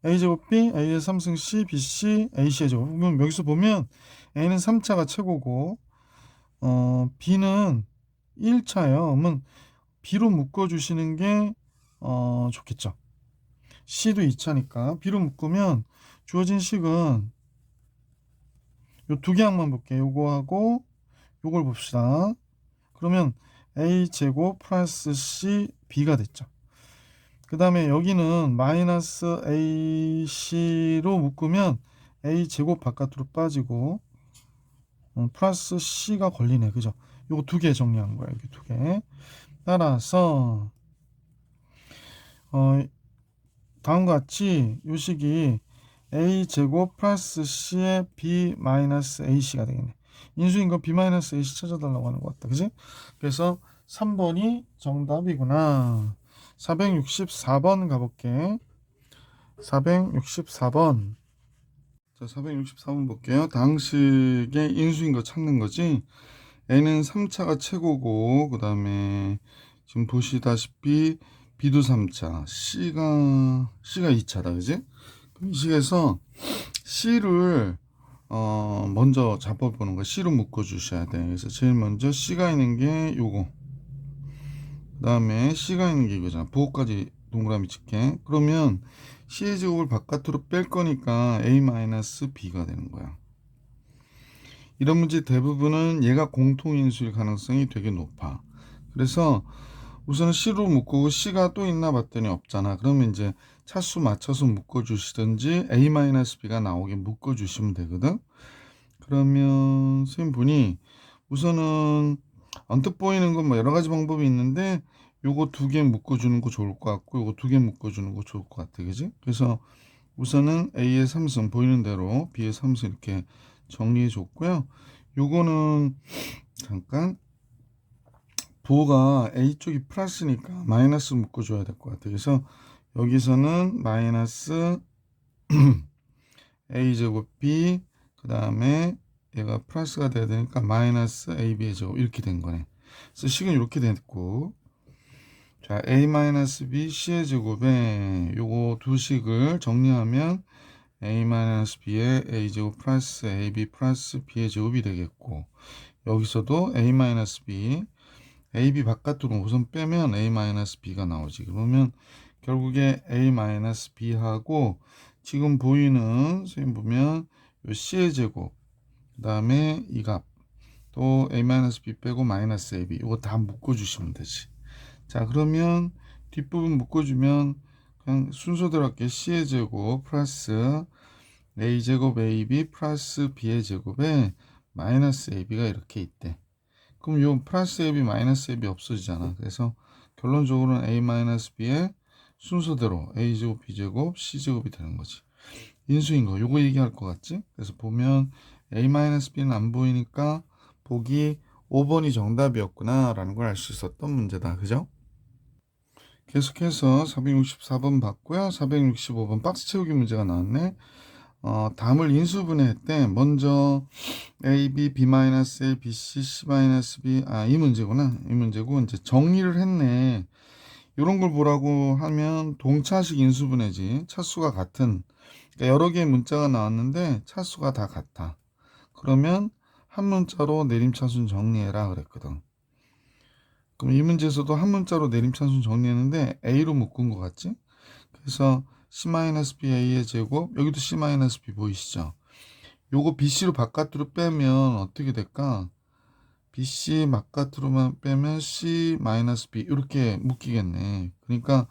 A제곱 B, A의 3승 C, BC, AC의 제곱. 그럼 여기서 보면 A는 3차가 최고고 B는 1차예요. 그러면 B로 묶어주시는 게 좋겠죠. C도 2차니까 B로 묶으면 주어진 식은 요 두 개 항만 볼게요. 요거하고 요걸 봅시다. 그러면 A제곱 플러스 C, B가 됐죠. 그 다음에 여기는 마이너스 AC로 묶으면 A제곱 바깥으로 빠지고 플러스 C가 걸리네. 그죠? 요거 두 개 정리한 거예요. 여기 두 개. 따라서 다음과 같이 요 식이 A제곱 플러스 C의 B 마이너스 AC가 되겠네. 인수인 거 B 마이너스 AC 찾아달라고 하는 것 같다. 그지? 그래서 3번이 정답이구나. 464번 가볼게. 464번. 자, 464번 볼게요. 당식의 인수인 거 찾는 거지. A는 3차가 최고고, 그 다음에 지금 보시다시피 B도 3차, C가 2차다. 그지? 그럼 이 식에서 C를 먼저 잡아보는 거. C로 묶어주셔야 돼. 그래서 제일 먼저 C가 있는 게 요거. 그 다음에 C가 있는 게 이거잖아. 부호까지 동그라미 칠게. 그러면 C의 제곱을 바깥으로 뺄 거니까 A-B가 되는 거야. 이런 문제 대부분은 얘가 공통인수일 가능성이 되게 높아. 그래서 우선은 C로 묶고 C가 또 있나 봤더니 없잖아. 그러면 이제 차수 맞춰서 묶어주시든지 A-B가 나오게 묶어주시면 되거든. 그러면 선생님 보니 우선은 언뜻 보이는 건 뭐 여러 가지 방법이 있는데 요거 두 개 묶어주는 거 좋을 것 같고 요거 두 개 묶어주는 거 좋을 것 같아. 그지? 그래서 우선은 A의 3승 보이는 대로 B의 3승 이렇게 정리해 줬고요. 요거는 잠깐 부호가 A 쪽이 플러스니까 마이너스 묶어줘야 될 것 같아요. 그래서 여기서는 마이너스 A제곱 B 그 다음에 얘가 플러스가 돼야 되니까 마이너스 AB의 제곱 이렇게 된 거네. 그래서 식은 이렇게 됐고 자 A-B C의 제곱에 요거 두 식을 정리하면 A-B의 A제곱 플러스 AB 플러스 B의 제곱이 되겠고 여기서도 A-B AB 바깥으로 우선 빼면 A-B가 나오지. 그러면 결국에 A-B하고 지금 보이는 선생님 보면 요 C의 제곱 그 다음에 이 값 또 A-B 빼고 마이너스 AB 이거 다 묶어주시면 되지. 자 그러면 뒷부분 묶어주면 그냥 순서대로 할게. C의 제곱 플러스 A제곱 AB 플러스 B의 제곱에 마이너스 AB가 이렇게 있대. 그럼 요 플러스 AB 마이너스 AB 없어지잖아. 그래서 결론적으로는 A 마이너스 B의 순서대로 A제곱 B제곱 C제곱이 되는 거지. 인수인 거 요거 얘기할 것 같지? 그래서 보면 A 마이너스 B는 안 보이니까 보기 5번이 정답이었구나 라는 걸 알 수 있었던 문제다. 그죠? 계속해서 464번 봤고요. 465번 박스 채우기 문제가 나왔네. 담을 인수분해했대. 먼저 A, B, B-A, B, C, C-B. 이 문제구나. 이 문제고, 이제 정리를 했네. 이런 걸 보라고 하면 동차식 인수분해지. 차수가 같은. 그러니까 여러 개의 문자가 나왔는데 차수가 다 같아. 그러면 한 문자로 내림차순 정리해라 그랬거든. 그럼 이 문제에서도 한 문자로 내림차순 정리했는데 A로 묶은 것 같지? 그래서 C-BA의 제곱, 여기도 C-B 보이시죠? 요거 BC로 바깥으로 빼면 어떻게 될까? BC 바깥으로만 빼면 C-B 이렇게 묶이겠네. 그러니까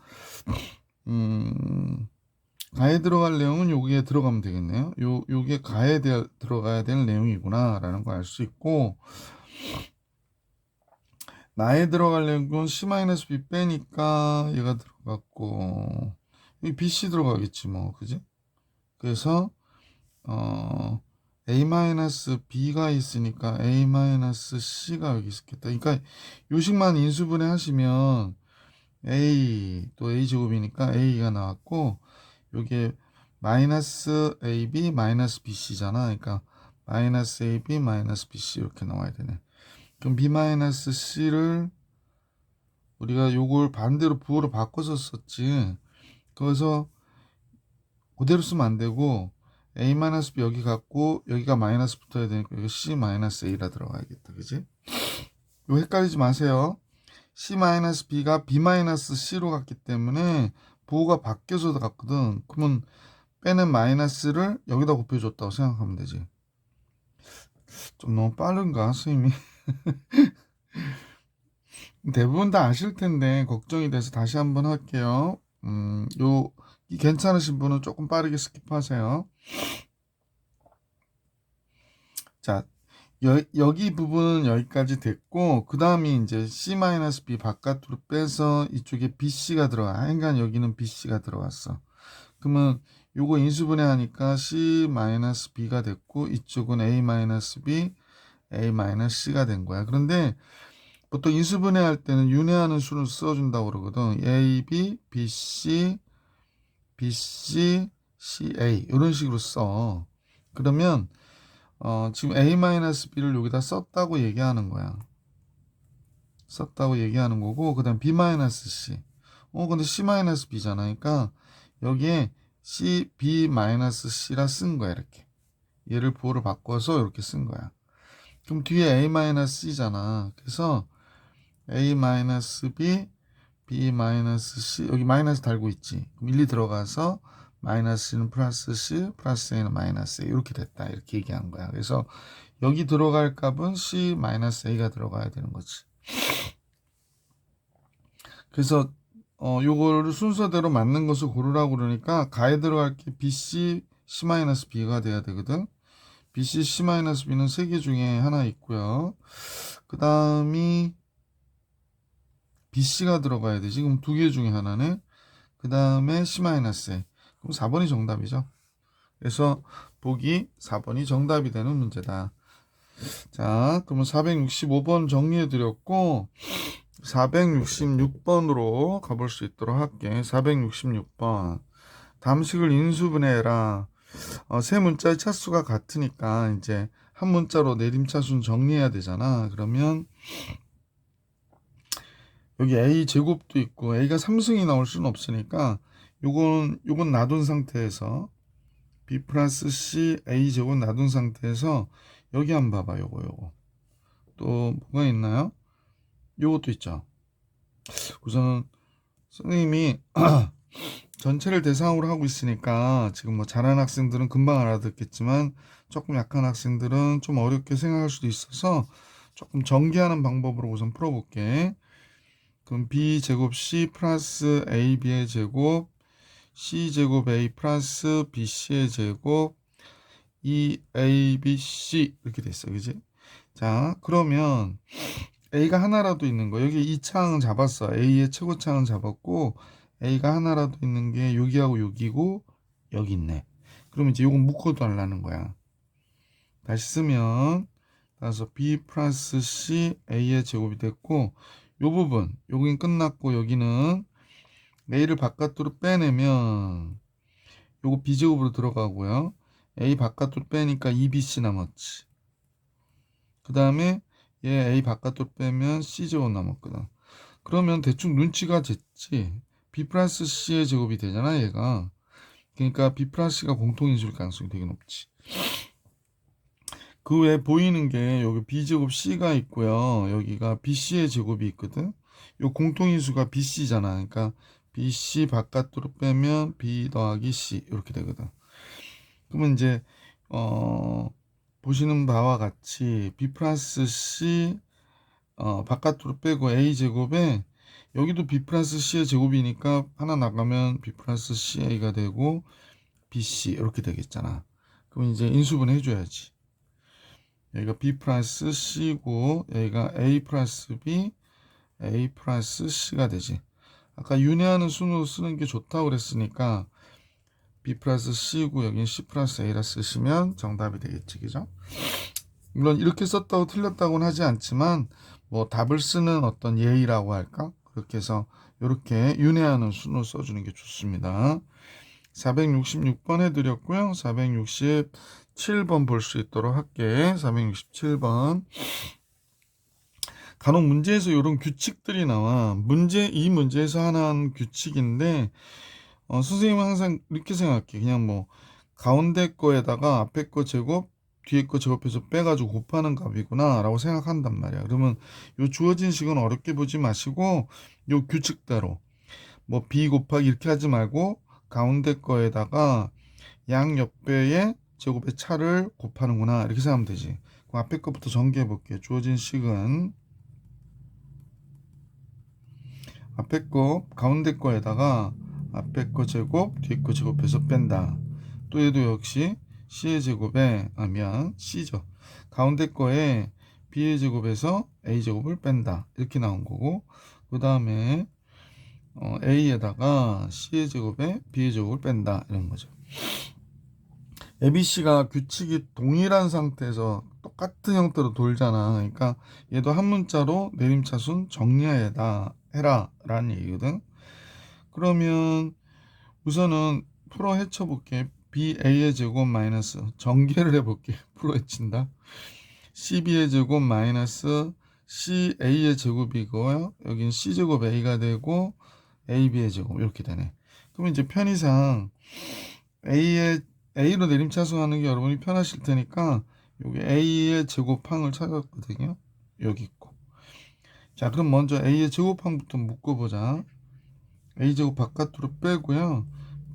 가에 들어갈 내용은 여기에 들어가면 되겠네요. 요게 가에 들어가야 될 내용이구나 라는 걸 알 수 있고, 나에 들어갈 내용은 C-B 빼니까 얘가 들어갔고, 여기 BC 들어가겠지 뭐, 그지? 그래서 A-B가 있으니까 A-C가 여기 있겠다. 그러니까 요식만 인수분해 하시면 A 또 A제곱이니까 A가 나왔고, 요게 마이너스 AB 마이너스 BC잖아. 그러니까 마이너스 AB 마이너스 BC 이렇게 나와야 되네. 그럼 B 마이너스 C를 우리가 요걸 반대로 부호로 바꿔서 썼지. 그래서 그대로 쓰면 안 되고 A-B 여기 갖고 여기가 마이너스 붙어야 되니까 여기 C-A라 들어가야겠다. 그지? 이거 헷갈리지 마세요. C-B가 B-C로 갔기 때문에 부호가 바뀌어서 갔거든. 그러면 빼는 마이너스를 여기다 곱해줬다고 생각하면 되지. 좀 너무 빠른가 스님이? 대부분 다 아실 텐데 걱정이 돼서 다시 한번 할게요. 괜찮으신 분은 조금 빠르게 스킵하세요. 자, 여기 부분은 여기까지 됐고, 그 다음이 이제 C-B 바깥으로 빼서 이쪽에 BC가 들어가. 하여간 여기는 BC가 들어갔어. 그러면 요거 인수분해 하니까 C-B가 됐고, 이쪽은 A-B, A-C가 된 거야. 그런데 보통 인수분해 할 때는 윤회하는 수를 써준다고 그러거든. A, B, B, C, B, C, C, A. 이런 식으로 써. 그러면 지금 A-B를 여기다 썼다고 얘기하는 거야. 썼다고 얘기하는 거고, 그 다음 B-C. 근데 C-B잖아. 그러니까 여기에 C, B-C라 쓴 거야, 이렇게. 얘를 부호를 바꿔서 이렇게 쓴 거야. 그럼 뒤에 A-C잖아. 그래서 A-B, B-C, 여기 마이너스 달고 있지. 그럼 1, 2 들어가서 마이너스는 플러스 C, 플러스 A는 마이너스 A 이렇게 됐다. 이렇게 얘기한 거야. 그래서 여기 들어갈 값은 C-A가 들어가야 되는 거지. 그래서 요거를 순서대로 맞는 것을 고르라고 그러니까 가에 들어갈 게 BC, C-B가 돼야 되거든. BC, C-B는 3개 중에 하나 있고요. 그 다음이 BC가 들어가야 되지. 그럼 2개 중에 하나네. 그 다음에 C-A. 그럼 4번이 정답이죠. 그래서 보기 4번이 정답이 되는 문제다. 자, 그러면 465번 정리해 드렸고 466번으로 가볼 수 있도록 할게. 466번. 담식을 인수분해해라. 세 문자의 차수가 같으니까 이제 한 문자로 내림차순 정리해야 되잖아. 그러면 여기 A 제곱도 있고 A가 3승이 나올 수는 없으니까 요건 놔둔 상태에서 B 플러스 C A 제곱 놔둔 상태에서 여기 한번 봐봐. 요거 또 뭐가 있나요? 요것도 있죠. 우선 선생님이 전체를 대상으로 하고 있으니까 지금 뭐 잘하는 학생들은 금방 알아듣겠지만 조금 약한 학생들은 좀 어렵게 생각할 수도 있어서 조금 전개하는 방법으로 우선 풀어볼게. 그럼 B 제곱 C 플러스 AB의 제곱 C제곱 A 플러스 BC의 제곱 2ABC 이렇게 됐어. 그지? 자, 그러면 A가 하나라도 있는 거. 여기 2차항 잡았어. A의 최고차항 잡았고 A가 하나라도 있는 게 여기하고 여기고 여기 있네. 그러면 이제 요건 묶어달라는 거야. 다시 쓰면 따라서 B 플러스 C A의 제곱이 됐고 요 부분 여긴 끝났고 여기는 A를 바깥으로 빼내면 요거 B제곱으로 들어가고요. A 바깥으로 빼니까 2BC 남았지. 그 다음에 얘 A 바깥으로 빼면 C제곱 남았거든. 그러면 대충 눈치가 챘지. B 플러스 C의 제곱이 되잖아 얘가. 그러니까 B 플러스 C가 공통인수일 가능성이 되게 높지. 그 외에 보이는 게 여기 B제곱 C가 있고요. 여기가 BC의 제곱이 있거든. 요 공통인수가 BC잖아. 그러니까 BC 바깥으로 빼면 B 더하기 C 이렇게 되거든. 그러면 이제 보시는 바와 같이 B 플러스 C 바깥으로 빼고 A 제곱에 여기도 B 플러스 C의 제곱이니까 하나 나가면 B 플러스 CA가 되고 BC 이렇게 되겠잖아. 그럼 이제 인수분 해줘야지. 여기가 B 플러스 C고 여기가 A 플러스 B, A 플러스 C가 되지. 아까 윤회하는 순으로 쓰는 게 좋다고 그랬으니까 B 플러스 C고 여기는 C 플러스 A라 쓰시면 정답이 되겠지. 그죠? 물론 이렇게 썼다고 틀렸다고는 하지 않지만 뭐 답을 쓰는 어떤 예의라고 할까? 그렇게 해서 이렇게 윤회하는 순으로 써주는 게 좋습니다. 466번 해드렸고요. 467번 볼 수 있도록 할게. 467번. 간혹 문제에서 이런 규칙들이 나와. 이 문제에서 하나는 규칙인데, 선생님은 항상 이렇게 생각해. 그냥 뭐, 가운데 거에다가 앞에 거 제곱, 뒤에 거 제곱해서 빼가지고 곱하는 값이구나, 라고 생각한단 말이야. 그러면 요 주어진 식은 어렵게 보지 마시고, 요 규칙대로, 뭐, b 곱하기 이렇게 하지 말고, 가운데 거에다가 양 옆배의 제곱의 차를 곱하는구나 이렇게 생각하면 되지. 그럼 앞에 거부터 전개해 볼게요. 주어진 식은 앞에 거 가운데 거에다가 앞에 거 제곱 뒤에 거 제곱해서 뺀다. 또 얘도 역시 C의 제곱에 C죠. 가운데 거에 B의 제곱에서 A 제곱을 뺀다. 이렇게 나온 거고 그 다음에 A에다가 C의 제곱에 B의 제곱을 뺀다 이런 거죠. ABC가 규칙이 동일한 상태에서 똑같은 형태로 돌잖아. 그러니까 얘도 한 문자로 내림차순 정리해라 해라 라는 얘기거든. 그러면 우선은 풀어 헤쳐볼게. BA의 제곱 마이너스 전개를 해볼게. 풀어 헤친다. CB의 제곱 마이너스 CA의 제곱이고요. 여긴 C제곱 A가 되고 AB의 제곱 이렇게 되네. 그러면 이제 편의상 A로 내림차순하는 게 여러분이 편하실 테니까 여기 A의 제곱항을 찾았거든요. 여기 있고. 자, 그럼 먼저 A의 제곱항부터 묶어보자. A 제곱 바깥으로 빼고요.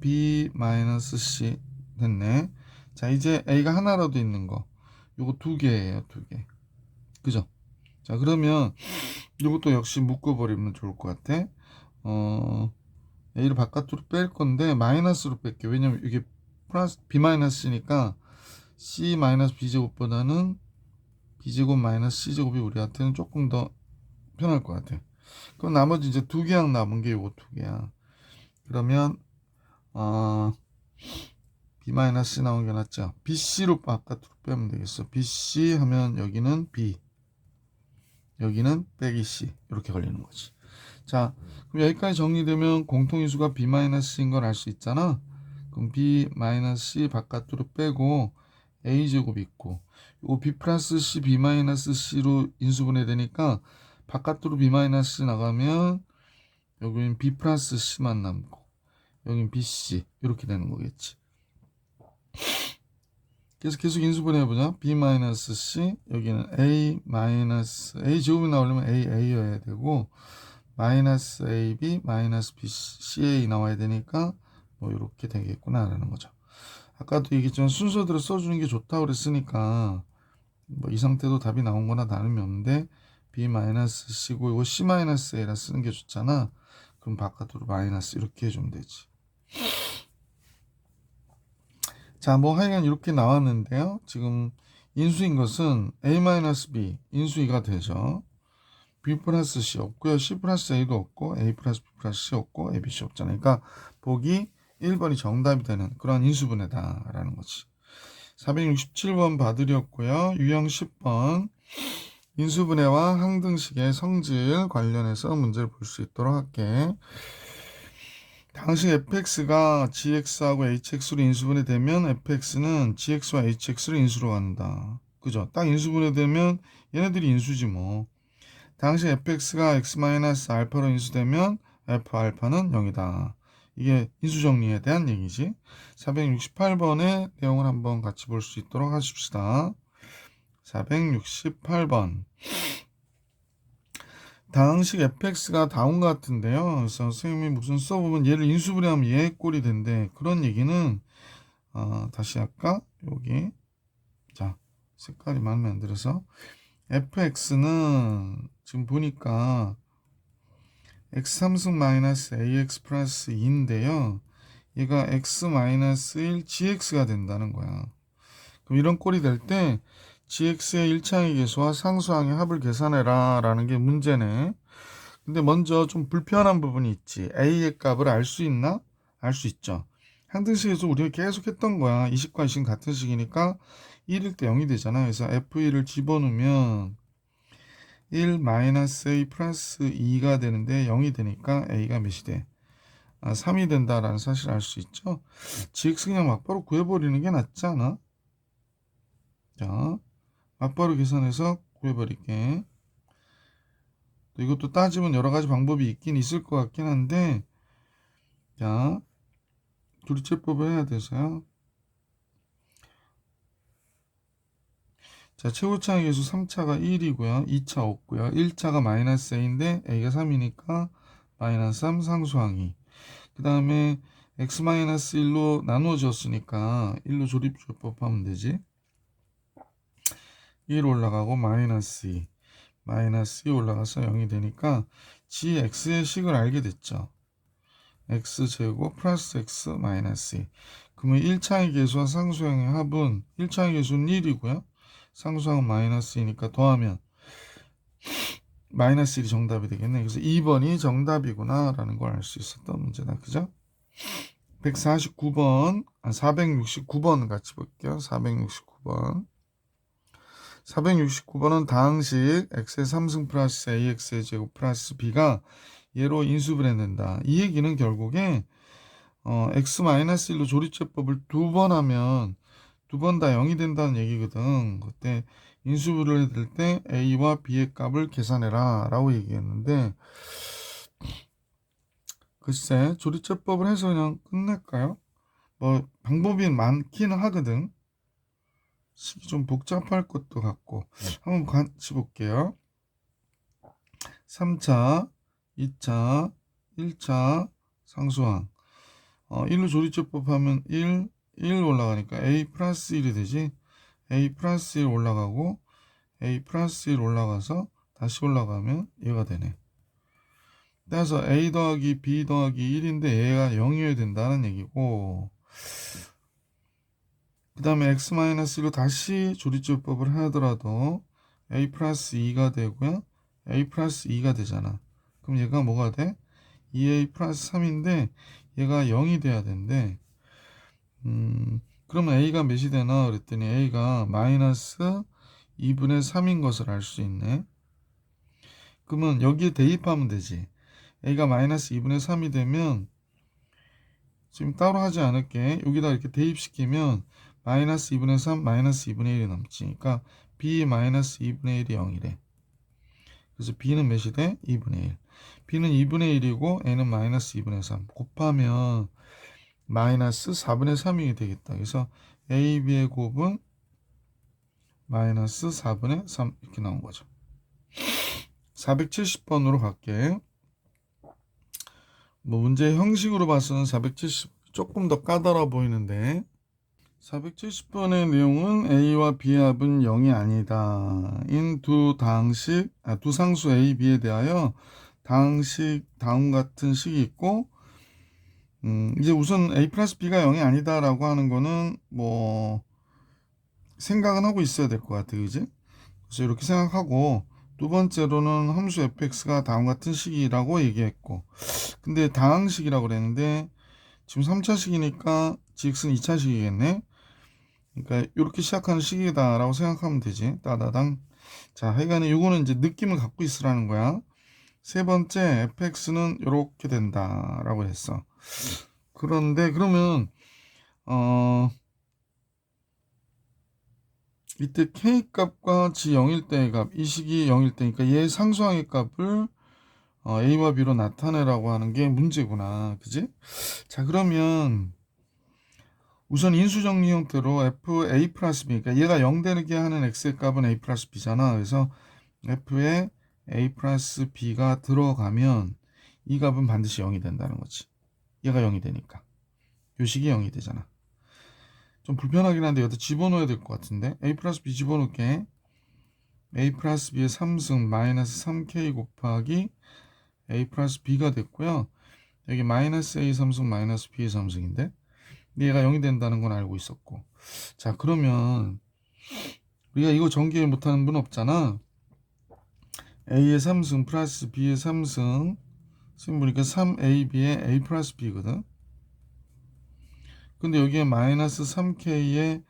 B-C 됐네. 자, 이제 A가 하나라도 있는 거. 요거 두 개예요, 두 개. 그죠? 자, 그러면 요것도 역시 묶어버리면 좋을 것 같아. A를 바깥으로 뺄 건데 마이너스로 뺄게요. 왜냐면 이게 플러스 B-C니까 C-B제곱보다는 B제곱 마이너스 C제곱이 우리한테는 조금 더 편할 것 같아. 그럼 나머지 이제 두 개항 남은 게 요거 두 개야. 그러면 B-C 나온 게 낫죠. BC로 바깥으로 빼면 되겠어. BC 하면 여기는 B, 여기는 빼기 C 이렇게 걸리는 거지. 자, 그럼 여기까지 정리되면 공통인수가 B-C인 걸 알 수 있잖아. 그럼 B-C 바깥으로 빼고 A제곱 있고 이거 B 플러스 C, B-C로 인수분해 되니까 바깥으로 B-C 나가면 여기는 B 플러스 C만 남고 여긴 BC 이렇게 되는 거겠지. 그래서 계속 인수분해 해보자. B-C 여기는 A 제곱이 나오려면 A여야 되고 마이너스 AB 마이너스 BCA 나와야 되니까 뭐 이렇게 되겠구나 라는 거죠. 아까도 얘기했지만 순서대로 써주는 게 좋다고 그랬으니까 뭐 이 상태도 답이 나온 거나 다름이 없는데 B-C고 이거 C-A라 쓰는 게 좋잖아. 그럼 바깥으로 마이너스 이렇게 해주면 되지. 자, 뭐 하여간 이렇게 나왔는데요. 지금 인수인 것은 a-b 인수위가 되죠. b 플러스 c 없고요. c 플러스 a도 없고 a 플러스 b 플러스 c 없고 a, b, c 없잖아요. 그러니까 보기 1번이 정답이 되는 그런 인수분해다라는 거지. 467번 봐드렸고요. 유형 10번 인수분해와 항등식의 성질 관련해서 문제를 볼 수 있도록 할게. 당시 fx가 gx하고 hx로 인수분해되면 fx는 gx와 hx로 인수로 간다. 그죠? 딱 인수분해되면 얘네들이 인수지 뭐. 당시 fx가 x-알파로 인수되면 f알파는 0이다. 이게 인수정리에 대한 얘기지. 468번의 내용을 한번 같이 볼 수 있도록 하십시다. 468번. 당식 fx가 다음과 같은데요. 그래서 선생님이 무슨 써보면 얘를 인수분해하면 얘 꼴이 된대. 그런 얘기는 다시 할까? 여기 자 색깔이 마음에 안 들어서 fx는 지금 보니까 x3승 마이너스 ax 플러스 2인데요. 얘가 x 마이너스 1 gx가 된다는 거야. 그럼 이런 꼴이 될 때 gx의 1차항의 계수와 상수항의 합을 계산해라 라는 게 문제네. 근데 먼저 좀 불편한 부분이 있지. a의 값을 알 수 있나? 알 수 있죠. 항등식에서 우리가 계속 했던 거야. 이 식과 이 식은 같은 식이니까 1일 때 0이 되잖아. 그래서 f1을 집어넣으면 1 마이너스 a 플러스 2가 되는데 0이 되니까 a가 몇이 돼? 3이 된다라는 사실을 알 수 있죠. gx 그냥 막바로 구해버리는 게 낫지 않아? 자, 막바로 계산해서 구해버릴게. 또 이것도 따지면 여러 가지 방법이 있긴 있을 것 같긴 한데, 자, 둘째법을 해야 돼서요. 자, 최고차의 계수 3차가 1이고요. 2차 없고요. 1차가 마이너스 a인데 a가 3이니까 마이너스 3 상수항이. 그 다음에 x-1로 나누어졌으니까 1로 조립조법 하면 되지. 1 올라가고 마이너스 2. 마이너스 2 올라가서 0이 되니까 gx의 식을 알게 됐죠. x제곱 플러스 x 마이너스 2. 그러면 1차의 계수와 상수항의 합은 1차의 계수는 1이고요. 상수항은 마이너스 2니까 더하면 마이너스 1이 정답이 되겠네. 그래서 2번이 정답이구나 라는 걸 알 수 있었던 문제다. 그죠? 149번, 469번 같이 볼게요. 469번. 469번은 다항식 x의 3승 플러스 ax의 제곱 플러스 b가 얘로 인수분해된다. 이 얘기는 결국에 x-1로 조립제법을 두 번 하면 두 번 다 0이 된다는 얘기거든. 그때 인수분해를 될 때 a와 b의 값을 계산해라 라고 얘기했는데, 글쎄 조립제법을 해서 그냥 끝낼까요? 뭐 방법이 많기는 하거든. 식이 좀 복잡할 것도 같고. 한번 같이 볼게요. 3차, 2차, 1차 상수항. 1로 조립제법 하면 1 올라가니까 a 플러스 1이 되지. a 플러스 1 올라가고 a 플러스 1 올라가서 다시 올라가면 얘가 되네. 따라서 a 더하기 b 더하기 1인데 얘가 0이어야 된다는 얘기고, 그 다음에 x-1로 다시 조립제법을 하더라도 a 플러스 2가 되고요. a 플러스 2가 되잖아. 그럼 얘가 뭐가 돼? 2a 플러스 3인데 얘가 0이 돼야 되는데, 그러면 a가 몇이 되나 그랬더니 a가 마이너스 2분의 3인 것을 알 수 있네. 그러면 여기에 대입하면 되지. a가 마이너스 2분의 3이 되면, 지금 따로 하지 않을게. 여기다 이렇게 대입시키면 마이너스 2분의 3, 마이너스 2분의 1이 남지. 그러니까 b 마이너스 2분의 1이 0이래. 그래서 b는 몇이 돼? 2분의 1. b는 2분의 1이고 a는 마이너스 2분의 3. 곱하면 마이너스 4분의 3이 되겠다. 그래서 a, b의 곱은 마이너스 4분의 3 이렇게 나온 거죠. 470번으로 갈게. 뭐 문제 형식으로 봐서는 470 조금 더 까다로워 보이는데, 470번의 내용은 a와 b의 합은 0이 아니다 인 두 상수 a, b에 대하여 다음 같은 식이 있고, 이제 우선 a 플러스 b가 0이 아니다라고 하는 거는 뭐 생각은 하고 있어야 될 것 같아요. 그지? 그래서 이렇게 생각하고 두 번째로는 함수 fx가 다음과 같은 식이라고 얘기했고, 근데 다항식이라고 그랬는데 지금 3차식이니까 gx는 2차식이겠네. 그러니까 이렇게 시작하는 식이다라고 생각하면 되지. 따다당. 자, 하여간에 요거는 이제 느낌을 갖고 있으라는 거야. 세 번째 fx는 이렇게 된다라고 했어. 그런데 그러면 이때 k 값과 g 0일 때의 값, 이 식이 0일 때니까 얘 상수항의 값을 a와 b로 나타내라고 하는 게 문제구나. 그지? 자, 그러면 우선 인수정리 형태로 fa 플러스 b, 그러니까 얘가 0 되게 하는 x의 값은 a 플러스 b잖아. 그래서 f에 a 플러스 b가 들어가면 이 값은 반드시 0이 된다는 거지. 얘가 0이 되니까. 요 식이 0이 되잖아. 좀 불편하긴 한데 여기다 집어넣어야 될 것 같은데. a 플러스 b 집어넣을게. a 플러스 b의 3승 마이너스 3k 곱하기 a 플러스 b가 됐고요. 여기 마이너스 a 3승 마이너스 b의 3승인데 얘가 0이 된다는 건 알고 있었고. 자, 그러면 우리가 이거 전개 못하는 분 없잖아. a의 3승 플러스 b의 3승 지금 보니까 3ab의 a 플러스 b거든. 근데 여기에 마이너스 3k에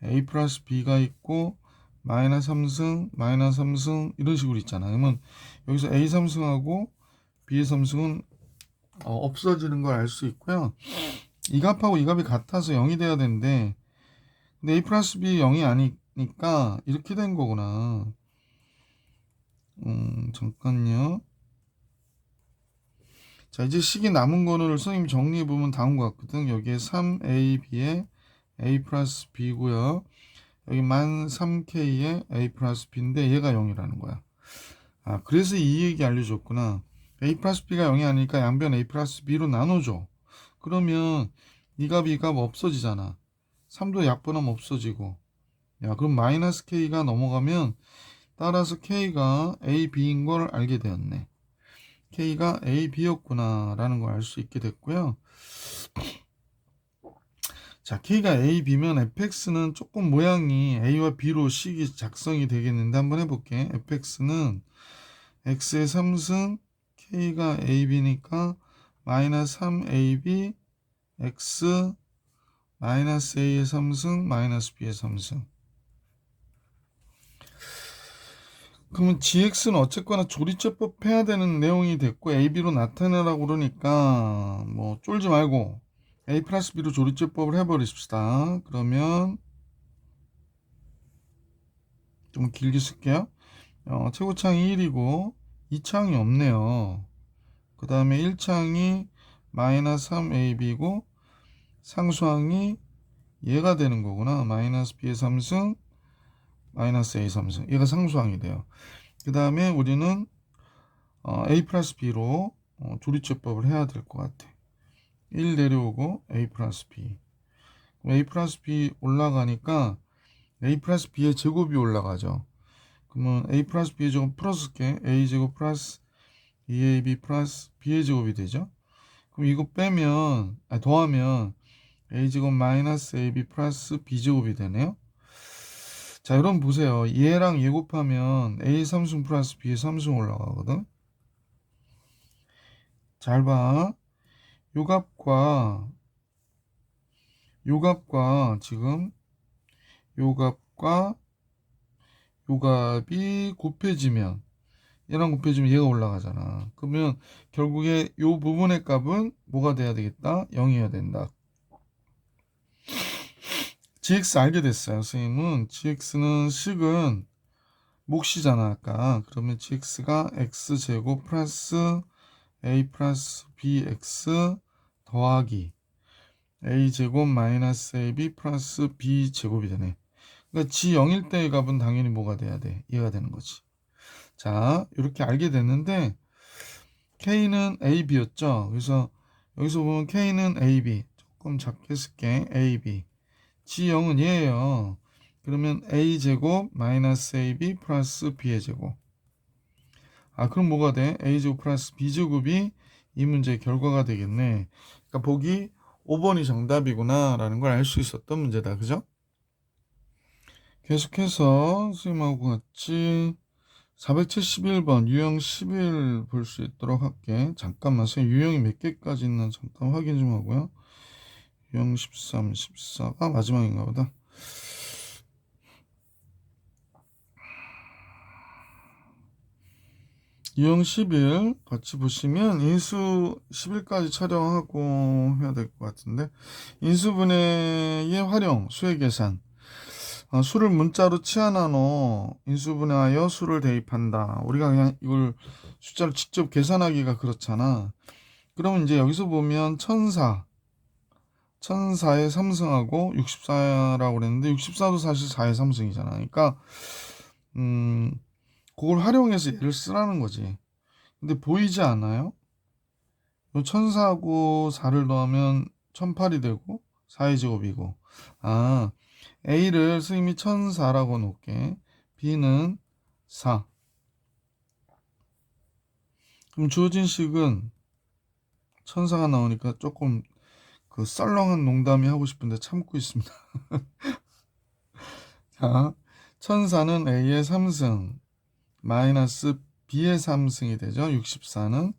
a 플러스 b가 있고 마이너스 3승 마이너스 3승 이런 식으로 있잖아. 그러면 여기서 a 3승하고 b의 3승은 없어지는 걸 알 수 있고요. 이 값하고 이 값이 같아서 0이 돼야 되는데 근데 a 플러스 b 0이 아니니까 이렇게 된 거구나. 잠깐요. 자, 이제 식이 남은 거를 선생님 정리해보면 다음과 같거든. 여기에 3ab에 a 플러스 b고요. 여기 만 3k에 a 플러스 b인데 얘가 0이라는 거야. 아, 그래서 이 얘기 알려줬구나. a 플러스 b가 0이 아니니까 양변 a 플러스 b로 나눠줘. 그러면 이 값, 이 값 없어지잖아. 3도 약분하면 없어지고. 야, 그럼 마이너스 k가 넘어가면 따라서 k가 a, b인 걸 알게 되었네. k가 a, b였구나 라는 걸 알 수 있게 됐고요. 자, k가 a, b면 fx는 조금 모양이 a와 b로 식이 작성이 되겠는데 한번 해볼게. fx는 x의 3승 k가 a, b니까 마이너스 3ab x 마이너스 a의 3승 마이너스 b의 3승. 그러면 gx는 어쨌거나 조리제법 해야 되는 내용이 됐고 ab로 나타내라고 그러니까 뭐 쫄지 말고 a 플러스 b로 조리제법을 해버리십시다. 그러면 좀 길게 쓸게요. 최고창이 1이고 2창이 없네요. 그 다음에 1창이 마이너스 3ab고 상수항이 얘가 되는 거구나. 마이너스 b의 3승 마이너스 a 3승. 얘가 상수항이 돼요. 그 다음에 우리는 a 플러스 b로 조리제법을 해야 될 것 같아. 1 내려오고 a 플러스 b. a 플러스 b 올라가니까 a 플러스 b의 제곱이 올라가죠. 그러면 a 플러스 b의 제곱 풀어쓸게. a 제곱 플러스 2ab 플러스 b의 제곱이 되죠. 그럼 이거 빼면 더하면 a 제곱 마이너스 ab 플러스 b 제곱이 되네요. 자, 여러분 보세요. 얘랑 얘 곱하면 a 3승 플러스 b 3승 올라가거든. 잘 봐. 요 값과 지금 요 값과 요 값이 곱해지면 얘랑 곱해지면 얘가 올라가잖아. 그러면 결국에 요 부분의 값은 뭐가 돼야 되겠다? 0이어야 된다. gx 알게 됐어요. 선생님은 gx는 식은 몫이잖아 아까. 그러면 gx가 x제곱 플러스 a 플러스 bx 더하기 a제곱 마이너스 ab 플러스 b제곱이 되네. 그러니까 g 0일 때의 값은 당연히 뭐가 돼야 돼? 얘가 되는 거지. 자, 이렇게 알게 됐는데 k는 ab였죠. 그래서 여기서 보면 k는 ab 조금 작게 쓸게. ab g0은 얘예요. 그러면 a제곱 마이너스 ab 플러스 b의 제곱. 아, 그럼 뭐가 돼? a제곱 플러스 b제곱이 이 문제의 결과가 되겠네. 그러니까 보기 5번이 정답이구나 라는 걸 알 수 있었던 문제다. 그죠? 계속해서 선생님하고 같이 471번 유형 11 볼 수 있도록 할게. 잠깐만, 선생님 유형이 몇 개까지 있나 잠깐 확인 좀 하고요. 유형 13, 14가 마지막인가 보다. 유형 11 같이 보시면 인수 10일까지 촬영하고 해야 될 것 같은데, 인수분해의 활용, 수의 계산. 수를 문자로 치환하노 인수분해하여 수를 대입한다. 우리가 그냥 이걸 숫자를 직접 계산하기가 그렇잖아. 그러면 이제 여기서 보면 1004의 3승하고 64라고 그랬는데 64도 사실 4의 3승이잖아. 그러니까 그걸 활용해서 얘를 쓰라는 거지. 근데 보이지 않아요? 1004하고 4를 더하면 1008이 되고 4의 제곱이고, A를 선생님이 1004라고 놓을게. B는 4. 그럼 주어진 식은 1004가 나오니까 조금 그 썰렁한 농담이 하고 싶은데 참고 있습니다. 자, 1004는 A의 3승 마이너스 B의 3승이 되죠. 64는.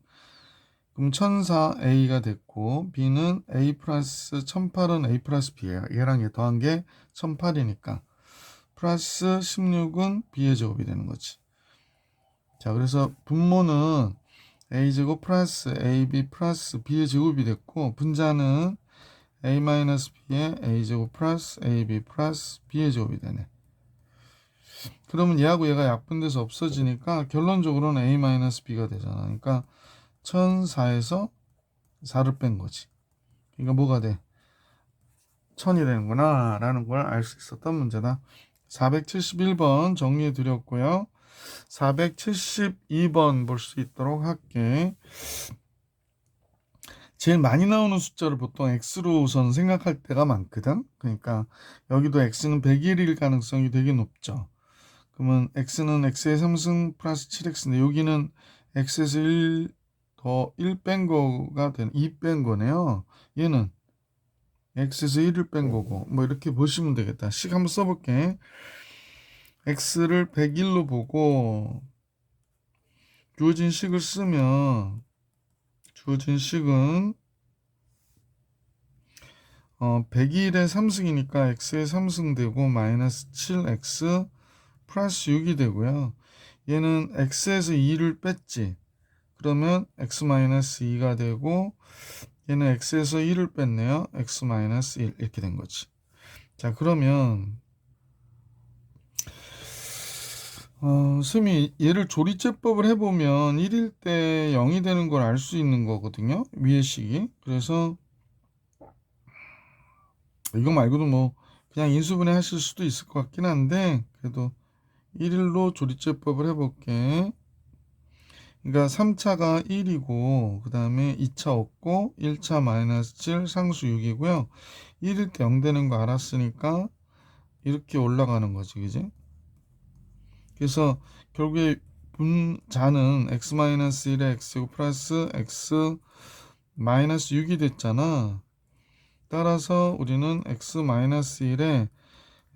그럼 1004A가 됐고, B는 A 플러스 1008은 A 플러스 B예요. 얘랑 얘 더한 게 1008이니까. 플러스 16은 B의 제곱이 되는 거지. 자, 그래서 분모는 A제곱 플러스 AB 플러스 B의 제곱이 됐고, 분자는 A 마이너스 B의 A제곱 플러스 AB 플러스 B의 제곱이 되네. 그러면 얘하고 얘가 약분돼서 없어지니까 결론적으로는 A 마이너스 B가 되잖아. 그러니까 1004에서 4를 뺀 거지. 그러니까 뭐가 돼? 1000이 되는구나 라는 걸 알 수 있었던 문제다. 471번 정리해 드렸고요. 472번 볼 수 있도록 할게. 제일 많이 나오는 숫자를 보통 x로 우선 생각할 때가 많거든. 그러니까 여기도 x는 101일 가능성이 되게 높죠. 그러면 x는 x의 3승 플러스 7x인데 여기는 x에서 1 더 1 뺀 거가 된 2 뺀 거네요. 얘는 x에서 1을 뺀 거고, 뭐 이렇게 보시면 되겠다. 식 한번 써볼게. x를 101로 보고 주어진 식을 쓰면 주어진 식은 101의 3승이니까 x의 3승 되고 마이너스 7x 플러스 6이 되고요. 얘는 x에서 2를 뺐지. 그러면 x 마이너스 2가 되고 얘는 x에서 1을 뺐네요. x 마이너스 1 이렇게 된 거지. 자, 그러면 선생님이 얘를 조리제법을 해보면 1일 때 0이 되는 걸 알 수 있는 거거든요. 위의 식이. 그래서 이거 말고도 뭐 그냥 인수분해 하실 수도 있을 것 같긴 한데 그래도 1일로 조리제법을 해볼게. 그러니까 3차가 1이고 그 다음에 2차 없고 1차 마이너스 7 상수 6이고요. 1일 때 0 되는 거 알았으니까 이렇게 올라가는 거지, 그지? 그래서 결국에 분자는 x-1의 x제곱 플러스 x 마이너스 6이 됐잖아. 따라서 우리는 x-1에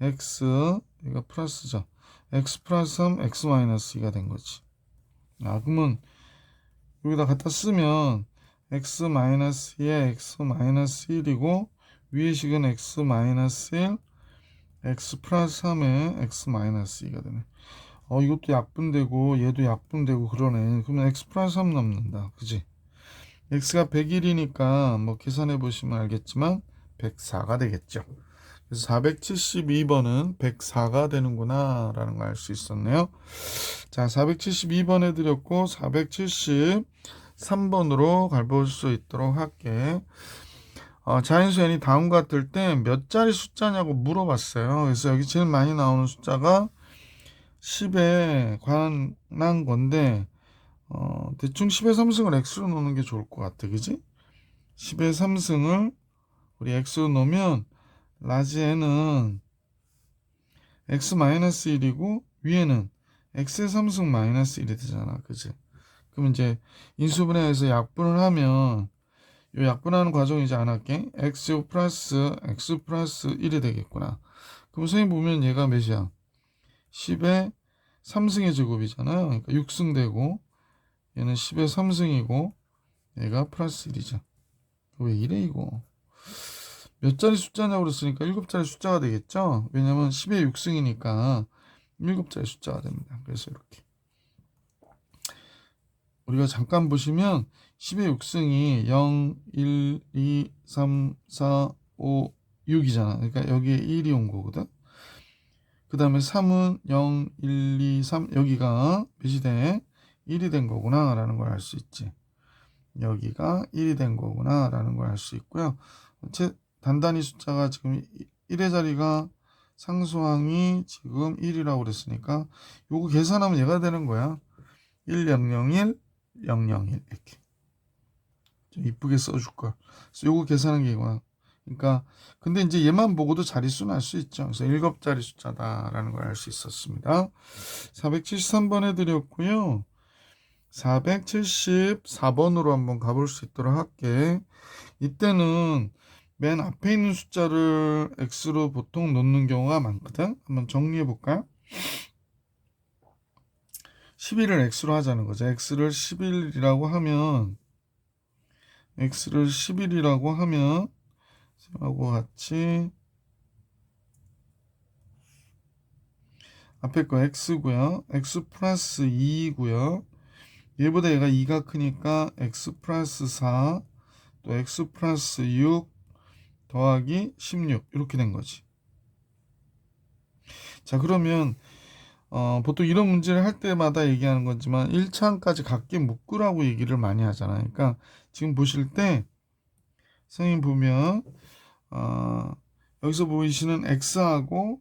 x 이거 플러스죠. x 플러스 3 x 마이너스 2가 된 거지. 그러면 여기다 갖다 쓰면 x 마이너스 2에 x 마이너스 1이고 위의 식은 x 마이너스 1 x 플러스 3에 x 마이너스 2가 되네. 이것도 약분되고 얘도 약분되고 그러네. 그러면 x 플러스 3 남는다. 그지? x가 101이니까 뭐 계산해 보시면 알겠지만 104가 되겠죠. 그래서 472번은 104가 되는구나 라는 걸 알 수 있었네요. 자, 472번 해드렸고 473번으로 가볼 수 있도록 할게. 자연수 n이 다음과 같을 때 몇 자리 숫자냐고 물어봤어요. 그래서 여기 제일 많이 나오는 숫자가 10에 관한 건데 대충 10의 3승을 x로 놓는 게 좋을 것 같아. 그지? 10의 3승을 우리 x로 놓으면 라지 n은 x-1이고 위에는 x의 3승 마이너스 1이 되잖아. 그지? 그럼 이제 인수분해해서 약분을 하면 이 약분하는 과정을 이제 안 할게. x 플러스 x 플러스 1이 되겠구나. 그럼 선생님 보면 얘가 몇이야? 10의 3승의 제곱이잖아요. 그러니까 6승 되고 얘는 10의 3승이고 얘가 플러스 1이죠. 왜 이래 이거? 몇 자리 숫자냐고 그랬으니까 7자리 숫자가 되겠죠? 왜냐면 10의 6승이니까 7자리 숫자가 됩니다. 그래서 이렇게 우리가 잠깐 보시면 10의 6승이 0, 1, 2, 3, 4, 5, 6이잖아. 그러니까 여기에 1이 온 거거든. 그 다음에 3은 0, 1, 2, 3 여기가 몇이 돼? 1이 된 거구나 라는 걸 알 수 있지. 여기가 1이 된 거구나 라는 걸 알 수 있고요. 단단히 숫자가 지금 1의 자리가 상수항이 지금 1이라고 그랬으니까 요거 계산하면 얘가 되는 거야. 1001, 001 이렇게 좀 이쁘게 써줄 걸. 그래서 요거 계산하는 게 이거야. 그러니까 근데 이제 얘만 보고도 자릿수는 알 수 있죠. 그래서 7자리 숫자다라는 걸 알 수 있었습니다. 473번 해드렸고요. 474번으로 한번 가볼 수 있도록 할게. 이때는 맨 앞에 있는 숫자를 x로 보통 놓는 경우가 많거든. 한번 정리해 볼까요? 11을 x로 하자는 거죠. x를 11이라고 하면 하고 같이 앞에 거 x고요. x 플러스 2고요. 얘보다 얘가 2가 크니까 x 플러스 4, 또 x 플러스 6 더하기 16 이렇게 된 거지. 자, 그러면 보통 이런 문제를 할 때마다 얘기하는 거지만 1차항까지 각기 묶으라고 얘기를 많이 하잖아요. 그러니까 지금 보실 때 선생님 보면 여기서 보이시는 x하고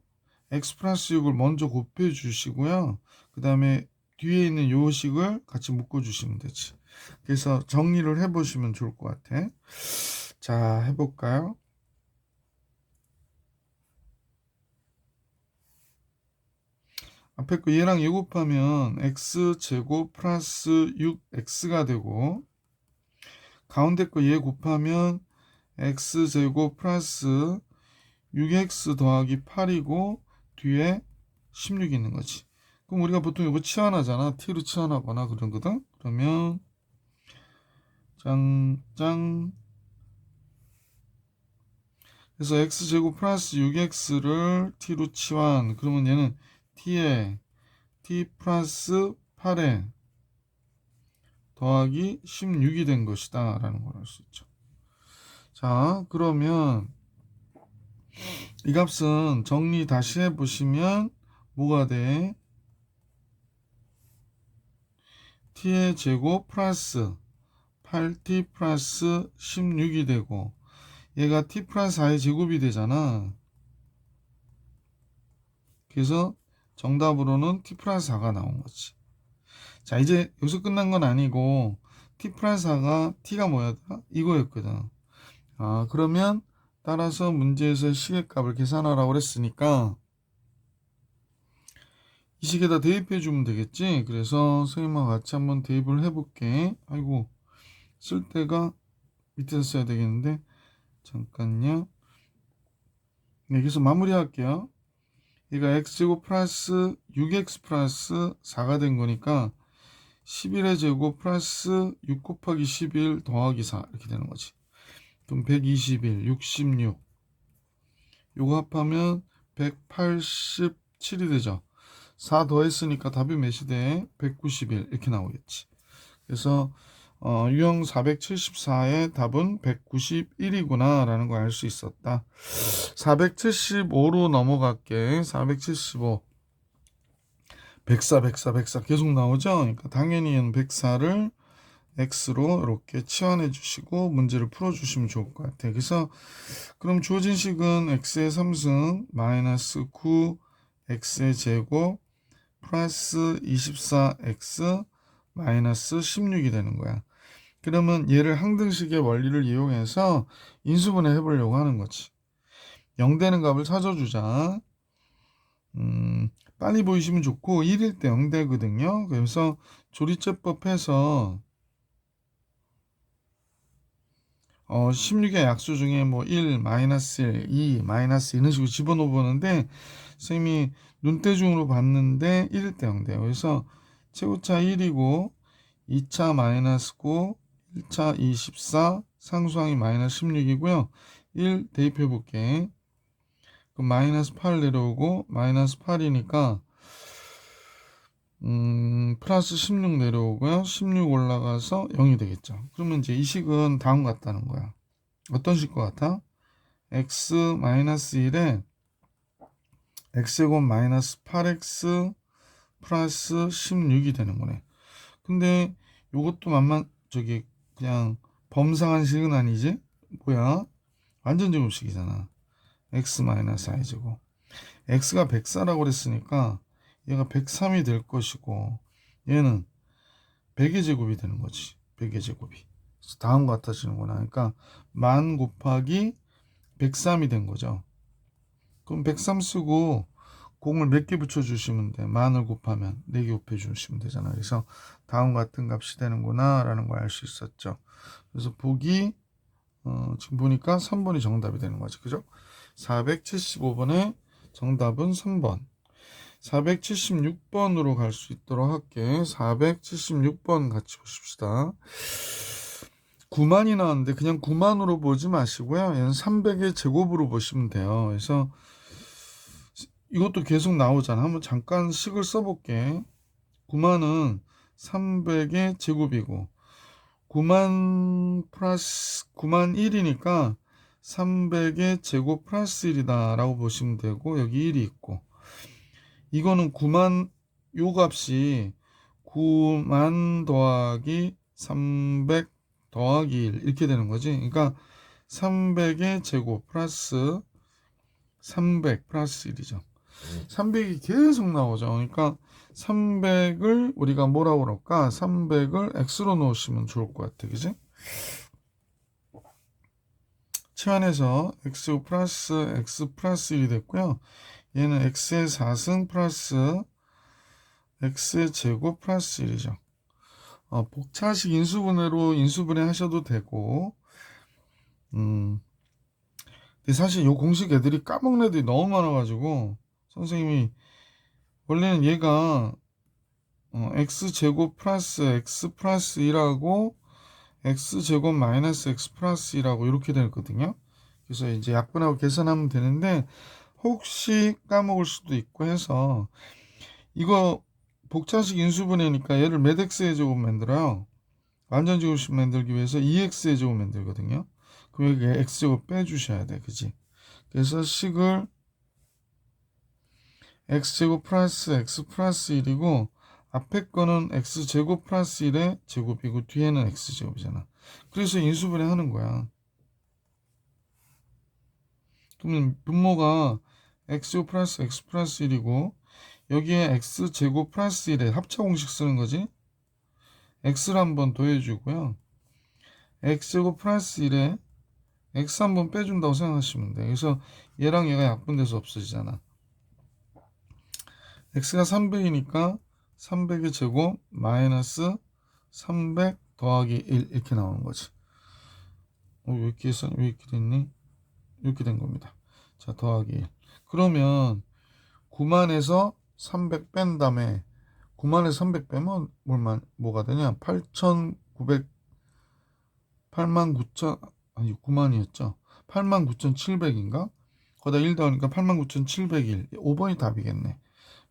x 플러스 6을 먼저 곱해 주시고요. 그 다음에 뒤에 있는 요 식을 같이 묶어 주시면 되지. 그래서 정리를 해 보시면 좋을 것 같아. 자, 해볼까요? 앞에 거 얘랑 얘 곱하면 x제곱 플러스 6x가 되고 가운데 거 얘 곱하면 x제곱 플러스 6x 더하기 8이고 뒤에 16이 있는 거지. 그럼 우리가 보통 이거 치환하잖아. t로 치환하거나 그러거든. 그러면 짱짱 그래서 x제곱 플러스 6x를 t로 치환. 그러면 얘는 t에 t 플러스 8에 더하기 16이 된 것이다 라는 걸 알 수 있죠. 자, 그러면 이 값은 정리 다시 해보시면 뭐가 돼? t의 제곱 플러스 8t 플러스 16이 되고 얘가 t 플러스 4의 제곱이 되잖아. 그래서 정답으로는 t 플러스 4가 나온 거지. 자, 이제 여기서 끝난 건 아니고 t 플러스 4가 t가 뭐였다? 이거였거든. 그러면 따라서 문제에서 시계값을 계산하라고 그랬으니까 이 식에다 대입해 주면 되겠지. 그래서 선생님과 같이 한번 대입을 해볼게. 아이고, 쓸 때가 밑에서 써야 되겠는데 잠깐요. 네, 여기서 마무리할게요. 얘가 x제곱 플러스 6x 플러스 4가 된 거니까 11의 제곱 플러스 6 곱하기 11 더하기 4 이렇게 되는 거지. 그럼 121, 66 요거 합하면 187이 되죠. 4 더했으니까 답이 몇이 돼? 191 이렇게 나오겠지. 그래서 유형 474의 답은 191이구나 라는 걸 알 수 있었다. 475로 넘어갈게. 475 104 계속 나오죠. 그러니까 당연히 104를 x로 이렇게 치환해 주시고 문제를 풀어 주시면 좋을 것 같아요. 그래서 그럼 주어진 식은 x의 3승 마이너스 9 x의 제곱 플러스 24x 마이너스 16이 되는 거야. 그러면 얘를 항등식의 원리를 이용해서 인수분해 해보려고 하는 거지. 0 되는 값을 찾아주자. 빨리 보이시면 좋고 1일 때 0되거든요. 그래서 조리제법 해서 16의 약수 중에 뭐 1, 마이너스 1, 2, 마이너스 이런 식으로 집어넣어 보는데 선생님이 눈대중으로 봤는데 1일 때 0돼요. 그래서 최고차 1이고 2차 마이너스 9, 1차 24, 상수항이 마이너스 16이고요. 1 대입해 볼게. 그럼 마이너스 8 내려오고 마이너스 8이니까 플러스 16 내려오고요. 16 올라가서 0이 되겠죠. 그러면 이제 이 식은 다음 같다는 거야. 어떤 식 것 같아? x 마이너스 1에 x제곱 마이너스 8x 플러스 16이 되는 거네. 근데 요것도 그냥 범상한 식은 아니지? 뭐야? 완전 제곱식이잖아. x 마이너스 i제곱. x가 104라고 그랬으니까 얘가 103이 될 것이고 얘는 100의 제곱이 되는 거지. 100의 제곱이. 그래서 다음과 같아지는구나. 그러니까 만 곱하기 103이 된 거죠. 그럼 103 쓰고 공을 몇 개 붙여주시면 돼. 만을 곱하면 4개 곱해주시면 되잖아. 그래서 다음 같은 값이 되는구나 라는 걸 알 수 있었죠. 그래서 보기 지금 보니까 3번이 정답이 되는 거지. 그죠? 475번의 정답은 3번. 476번으로 갈 수 있도록 할게. 476번 같이 보십시다. 9만이 나왔는데 그냥 9만으로 보지 마시고요. 얘는 300의 제곱으로 보시면 돼요. 그래서 이것도 계속 나오잖아. 한번 잠깐 식을 써볼게. 9만은 300의 제곱이고 9만 플러스 9만 1이니까 300의 제곱 플러스 1이다 라고 보시면 되고 여기 1이 있고 이거는 9만 요 값이 9만 더하기 300 더하기 1 이렇게 되는 거지. 그러니까 300의 제곱 플러스 300 플러스 1이죠. 300이 계속 나오죠. 그러니까 300을 우리가 뭐라고 그럴까? 300을 x로 놓으시면 좋을 것 같아. 그지? 치환해서 x 플러스 x 플러스 1이 됐고요. 얘는 x의 4승 플러스 x의 제곱 플러스 1이죠. 복차식 인수분해로 인수분해 하셔도 되고 근데 사실 이 공식 애들이 까먹는 애들이 너무 많아가지고 선생님이 원래는 얘가 x제곱 플러스 x 플러스 1하고 x제곱 마이너스 x 플러스 1하고 이렇게 되거든요. 그래서 이제 약분하고 계산하면 되는데 혹시 까먹을 수도 있고 해서 이거 복차식 인수분해니까 얘를 몇 x의 제곱 만들어요. 완전 제곱식 만들기 위해서 2x의 제곱 만들거든요. 그럼 여기 x제곱 빼주셔야 돼. 그지? 그래서 식을 x제곱 플러스 x 플러스 1이고 앞에 거는 x제곱 플러스 1의 제곱이고 뒤에는 x제곱이잖아. 그래서 인수분해 하는 거야. 그러면 분모가 x제곱 플러스 x 플러스 1이고 여기에 x제곱 플러스 1의 합차 공식 쓰는 거지. x를 한번 더해주고요. x제곱 플러스 1에 x 한번 빼준다고 생각하시면 돼. 그래서 얘랑 얘가 약분돼서 없어지잖아. x가 300이니까 300의 제곱 마이너스 300 더하기 1 이렇게 나오는 거지. 왜 이렇게 됐니? 이렇게 된 겁니다. 자, 더하기 1. 그러면 9만에서 300 뺀 다음에 9만에서 300 빼면 뭐가 되냐? 89,000 아니 9만이었죠. 89,700인가? 거기다 1 더하니까 89,701. 5번이 답이겠네.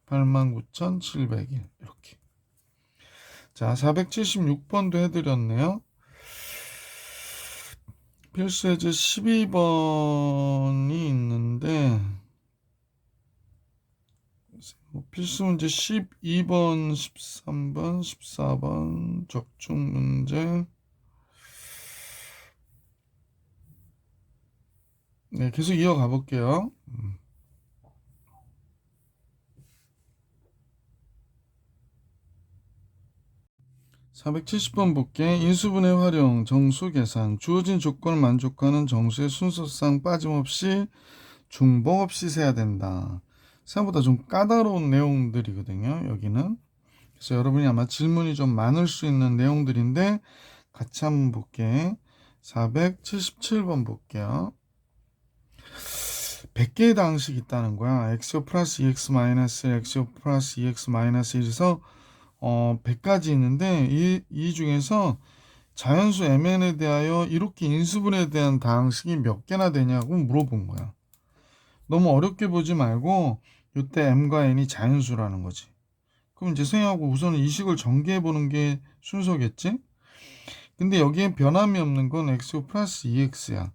89,701 이렇게. 자, 476번도 해드렸네요. 필수 예제 12번이 있는데 필수 문제 12번, 13번, 14번 적중 문제. 네, 계속 이어가 볼게요. 470번 볼게. 인수분해 활용, 정수 계산. 주어진 조건을 만족하는 정수의 순서상 빠짐없이 중복 없이 세야 된다. 생각보다 좀 까다로운 내용들이거든요. 여기는. 그래서 여러분이 아마 질문이 좀 많을 수 있는 내용들인데 같이 한번 볼게. 477번 볼게요. 100개의 다항식이 있다는 거야. x제곱 플러스 2x 마이너스 1, x제곱 플러스 2x 마이너스 1에서 100가지 있는데 이 중에서 자연수 mn에 대하여 이렇게 인수분해에 대한 다항식이 몇 개나 되냐고 물어본 거야. 너무 어렵게 보지 말고 이때 m과 n이 자연수라는 거지. 그럼 이제 생각하고 우선은 이 식을 전개해 보는 게 순서겠지? 근데 여기에 변함이 없는 건 x 플러스 2x야.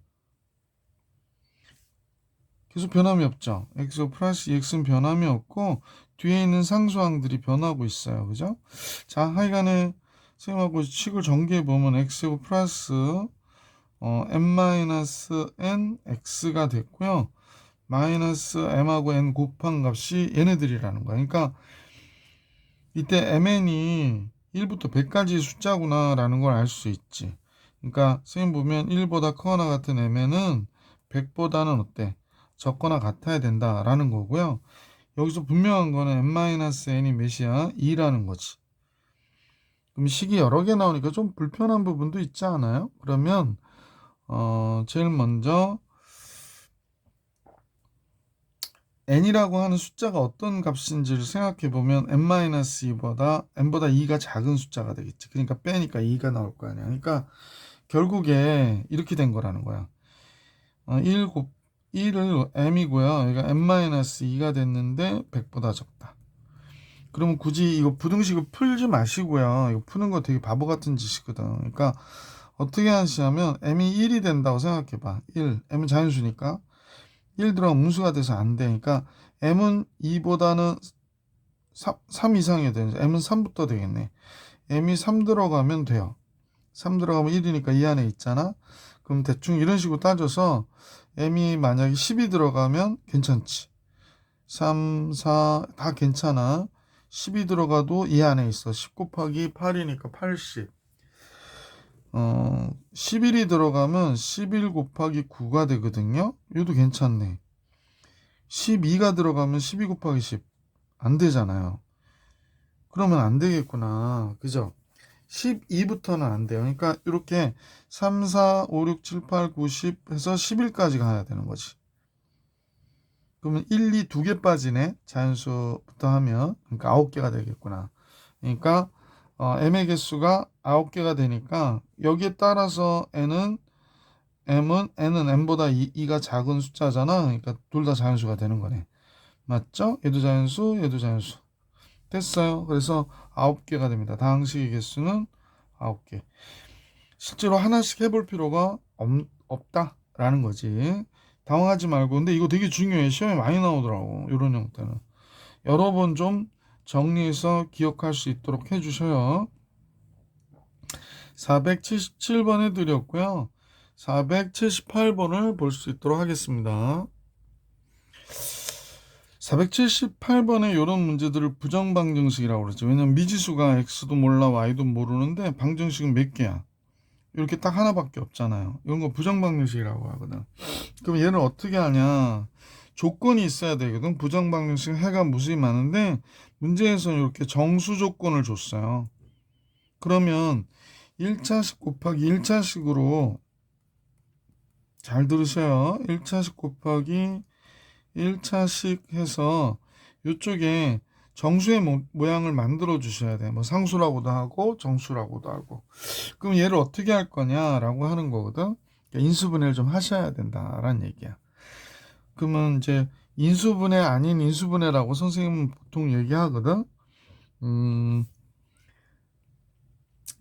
계속 변함이 없죠. x 플러스 2x는 변함이 없고 뒤에 있는 상수항들이 변하고 있어요. 그죠? 자, 하여간에 생각하고 식을 전개해 보면 x 플러스 m-n x가 됐고요. 마이너스 m하고 n 곱한 값이 얘네들이라는 거야. 그러니까 이때 mn이 1부터 100까지 숫자구나 라는 걸 알 수 있지. 그러니까 선생님 보면 1보다 크거나 같은 mn은 100보다는 어때? 적거나 같아야 된다라는 거고요. 여기서 분명한 거는 n-n이 몇이야? 2라는 거지. 그럼 식이 여러 개 나오니까 좀 불편한 부분도 있지 않아요? 그러면 제일 먼저 n이라고 하는 숫자가 어떤 값인지를 생각해 보면 n-2보다 n보다 2가 작은 숫자가 되겠지. 그러니까 빼니까 2가 나올 거 아니야. 그러니까 결국에 이렇게 된 거라는 거야. 1을 m이고요. 그러니까 n-2가 됐는데 100보다 적다. 그러면 굳이 이거 부등식을 풀지 마시고요. 이거 푸는 거 되게 바보 같은 짓이거든. 그러니까 어떻게 하시냐면 m이 1이 된다고 생각해 봐. 1. m은 자연수니까. 1 들어가면 음수가 돼서 안 되니까 m은 2보다는 3 이상이 되죠. m은 3부터 되겠네. m이 3 들어가면 돼요. 3 들어가면 1이니까 이 안에 있잖아. 그럼 대충 이런 식으로 따져서 m이 만약에 10이 들어가면 괜찮지. 3, 4 다 괜찮아. 10이 들어가도 이 안에 있어. 10 곱하기 8이니까 80. 11이 들어가면 11 곱하기 9가 되거든요. 이것도 괜찮네. 12가 들어가면 12 곱하기 10. 안 되잖아요. 그러면 안 되겠구나. 그죠? 12부터는 안 돼요. 그러니까 이렇게 3, 4, 5, 6, 7, 8, 9, 10 해서 11까지 가야 되는 거지. 그러면 1, 2, 2개 빠지네. 자연수부터 하면. 그러니까 9개가 되겠구나. 그러니까 m의 개수가 9개가 되니까 여기에 따라서 n은 m보다 2가 작은 숫자잖아. 그러니까 둘 다 자연수가 되는 거네. 맞죠? 얘도 자연수, 얘도 자연수. 됐어요. 그래서 9개가 됩니다. 다항식의 개수는 9개. 실제로 하나씩 해볼 필요가 없다라는 거지. 당황하지 말고. 근데 이거 되게 중요해. 시험에 많이 나오더라고. 이런 형태는. 여러 번 좀 정리해서 기억할 수 있도록 해주셔요. 477번 해드렸고요. 478번을 볼 수 있도록 하겠습니다. 478번에 이런 문제들을 부정방정식이라고 그러죠. 왜냐면 미지수가 x도 몰라 y도 모르는데 방정식은 몇 개야? 이렇게 딱 하나밖에 없잖아요. 이런 거 부정방정식이라고 하거든. 그럼 얘를 어떻게 하냐? 조건이 있어야 되거든. 부정방정식 해가 무수히 많은데 문제에서는 이렇게 정수 조건을 줬어요. 그러면 1차식 곱하기 1차식으로 잘 들으세요. 1차식 곱하기 1차식 해서 이쪽에 정수의 모양을 만들어 주셔야 돼. 뭐 상수라고도 하고 정수라고도 하고. 그럼 얘를 어떻게 할 거냐라고 하는 거거든. 그러니까 인수분해를 좀 하셔야 된다라는 얘기야. 그러면 이제 인수분해 아닌 인수분해라고 선생님은 보통 얘기하거든.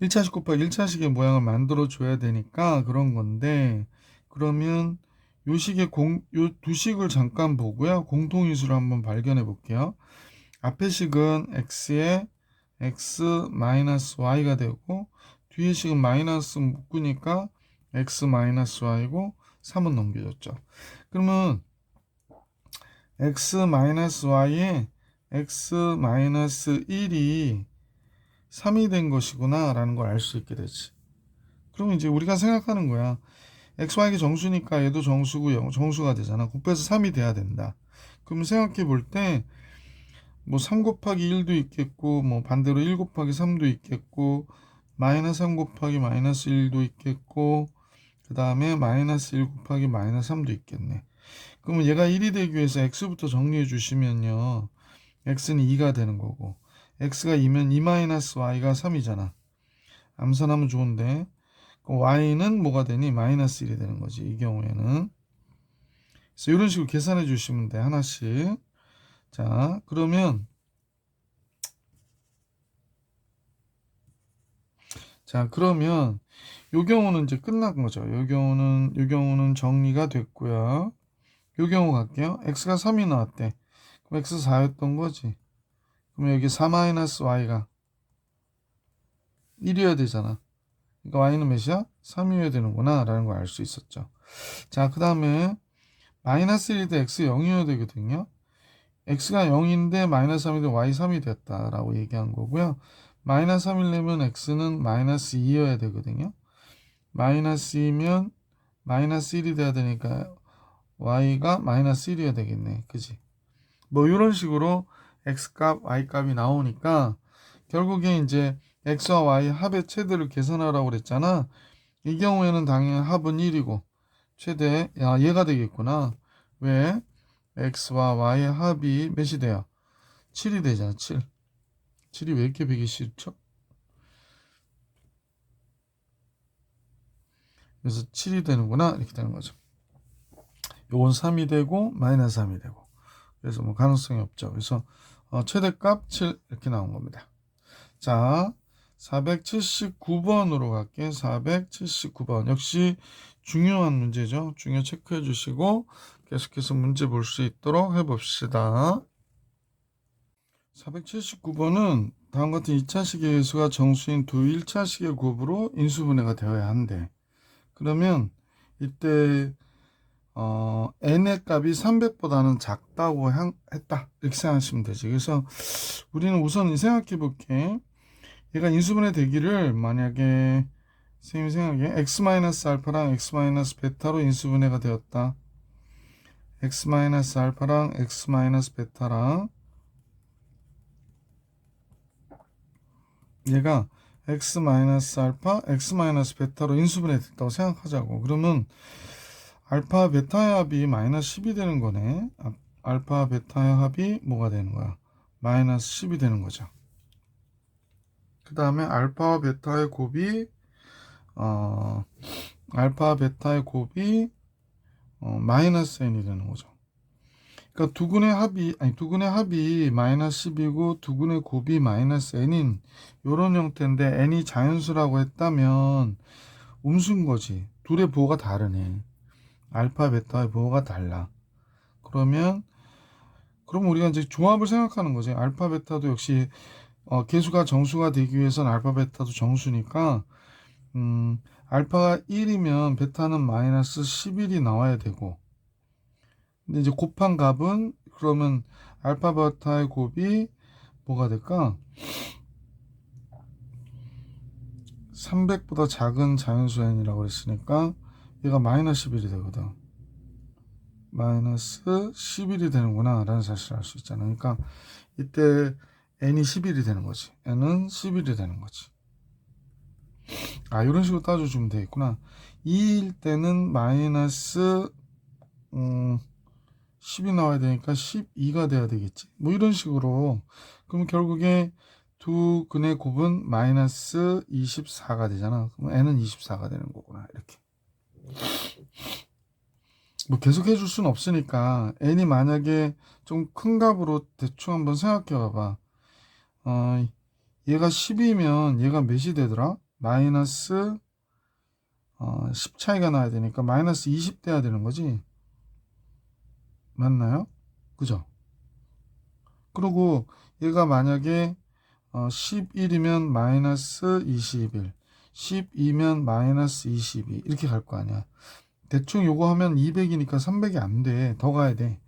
1차식 곱하기 1차식의 모양을 만들어 줘야 되니까 그런 건데, 그러면 요 두 식을 잠깐 보고요. 공통인수를 한번 발견해 볼게요. 앞의 식은 x에 x-y가 되고 뒤의 식은 마이너스 묶으니까 x-y고 3은 넘겨졌죠. 그러면 x-y에 x-1이 3이 된 것이구나 라는 걸 알 수 있게 되지. 그러면 이제 우리가 생각하는 거야. xy가 정수니까 얘도 정수고 정수가 되잖아. 곱해서 3이 돼야 된다. 그럼 생각해 볼 때 뭐 3 곱하기 1도 있겠고 뭐 반대로 1 곱하기 3도 있겠고 마이너스 3 곱하기 마이너스 1도 있겠고 그 다음에 마이너스 1 곱하기 마이너스 3도 있겠네. 그러면 얘가 1이 되기 위해서 x부터 정리해 주시면요. x는 2가 되는 거고 x가 2면 2 마이너스 y가 3이잖아. 암산하면 좋은데 y는 뭐가 되니? 마이너스 1이 되는 거지. 이 경우에는. 그래서 이런 식으로 계산해 주시면 돼. 하나씩. 자, 그러면 요 경우는 이제 끝난 거죠. 요 경우는 정리가 됐고요. 요 경우 갈게요. x가 3이 나왔대. 그럼 x 4였던 거지. 그럼 여기 4-y가 1이어야 되잖아. 그러니까 y는 몇이야? 3이어야 되는구나 라는 걸 알 수 있었죠. 자, 그 다음에 마이너스 1이 돼 x 0이어야 되거든요. x가 0인데 마이너스 3인데 y 3이 됐다라고 얘기한 거고요. 마이너스 3이려면 x는 마이너스 2여야 되거든요. 마이너스 2면 마이너스 1이 돼야 되니까 y가 마이너스 1이어야 되겠네. 그지? 뭐 이런 식으로 x값, y값이 나오니까 결국에 이제 x와 y 합의 최대를 계산하라고 그랬잖아. 이 경우에는 당연히 합은 1이고 최대, 야 얘가 되겠구나. 왜? x와 y의 합이 몇이 돼요? 7이 되잖아. 7이 왜 이렇게 보기 싫죠? 그래서 7이 되는구나 이렇게 되는 거죠. 요건 3이 되고 마이너스 3이 되고 그래서 뭐 가능성이 없죠. 그래서 최대값 7 이렇게 나온 겁니다. 자, 479번으로 갈게. 479번 역시 중요한 문제죠. 중요 체크해 주시고 계속해서 문제 볼 수 있도록 해봅시다. 479번은 다음과 같은 2차식의 회수가 정수인 두 1차식의 곱으로 인수분해가 되어야 한대. 그러면 이때 n의 값이 300보다는 작다고 했다 이렇게 생각하시면 되지. 그래서 우리는 우선 생각해 볼게. 얘가 인수분해 되기를 만약에 선생님 생각에 x-알파랑 x-베타로 인수분해가 되었다. x-알파랑 x-베타랑 얘가 x-알파, x-베타로 인수분해 됐다고 생각하자고. 그러면 알파, 베타의 합이 마이너스 10이 되는 거네. 알파, 베타의 합이 뭐가 되는 거야? 마이너스 10이 되는 거죠. 그 다음에 알파와 베타의 곱이 마이너스 n이 되는 거죠. 그러니까 두근의 합이 마이너스 10이고 두근의 곱이 마이너스 n인 이런 형태인데 n이 자연수라고 했다면 음수인 거지. 둘의 부호가 다르네. 알파, 베타의 부호가 달라. 그럼 우리가 이제 조합을 생각하는 거지. 알파, 베타도 역시 개수가 정수가 되기 위해서는 알파, 베타도 정수니까 알파가 1이면 베타는 마이너스 11이 나와야 되고 근데 이제 곱한 값은 그러면 알파, 베타의 곱이 뭐가 될까? 300보다 작은 자연수 n이라고 그랬으니까 얘가 마이너스 11이 되거든. 마이너스 11이 되는구나 라는 사실을 알 수 있잖아. 그러니까 이때 n이 11이 되는 거지. n은 11이 되는 거지. 이런 식으로 따져주면 되겠구나. 2일 때는 마이너스 10이 나와야 되니까 12가 돼야 되겠지. 뭐 이런 식으로. 그럼 결국에 두 근의 곱은 마이너스 24가 되잖아. 그럼 n은 24가 되는 거구나. 이렇게. 뭐 계속 해줄 수는 없으니까 n이 만약에 좀 큰 값으로 대충 한번 생각해 봐봐. 얘가 10이면 얘가 몇이 되더라? 마이너스 10 차이가 나야 되니까 마이너스 20 돼야 되는 거지. 맞나요? 그죠? 그리고 얘가 만약에 11이면 마이너스 21, 12면 마이너스 22 이렇게 갈 거 아니야. 대충 요거 하면 200이니까 300이 안 돼. 더 가야 돼.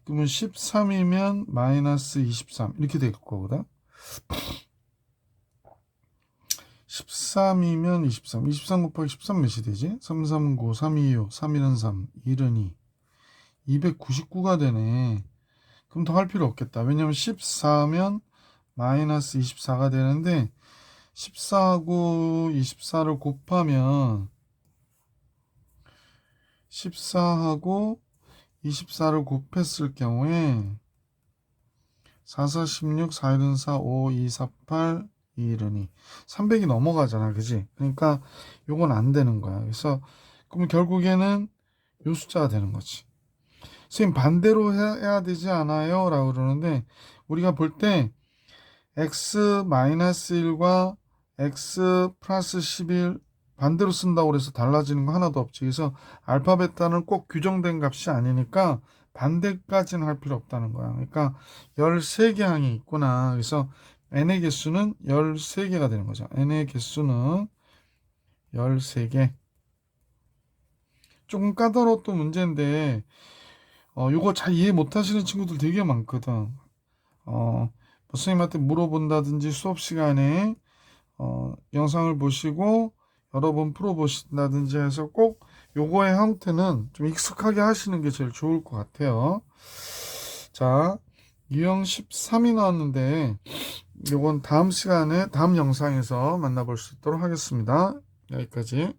그러면 13이면 마이너스 23 이렇게 될 거거든. 13이면 23 곱하기 13 몇이 되지? 339, 326, 3일은 3, 1은 2 299가 되네. 그럼 더 할 필요 없겠다. 왜냐면 14면 마이너스 24가 되는데 14하고 24를 곱하면 14하고 24를 곱했을 경우에 4, 4, 16, 4, 1은 4, 5, 2, 4, 8, 2, 1은 2. 300이 넘어가잖아. 그지? 그러니까 요건 안 되는 거야. 그래서 그럼 결국에는 요 숫자가 되는 거지. 선생님 반대로 해야 되지 않아요? 라고 그러는데 우리가 볼 때 x-1과 x 플러스 11 반대로 쓴다고 그래서 달라지는 거 하나도 없지. 그래서 알파 베타는 꼭 규정된 값이 아니니까 반대까지는 할 필요 없다는 거야. 그러니까 13개 항이 있구나. 그래서 n의 개수는 13개가 되는 거죠. n의 개수는 13개. 조금 까다로웠던 문제인데 요거 잘 이해 못 하시는 친구들 되게 많거든. 선생님한테 물어본다든지 수업 시간에 영상을 보시고 여러 번 풀어보신다든지 해서 꼭 요거의 형태는 좀 익숙하게 하시는 게 제일 좋을 것 같아요. 자, 유형 13이 나왔는데 요건 다음 시간에 다음 영상에서 만나볼 수 있도록 하겠습니다. 여기까지.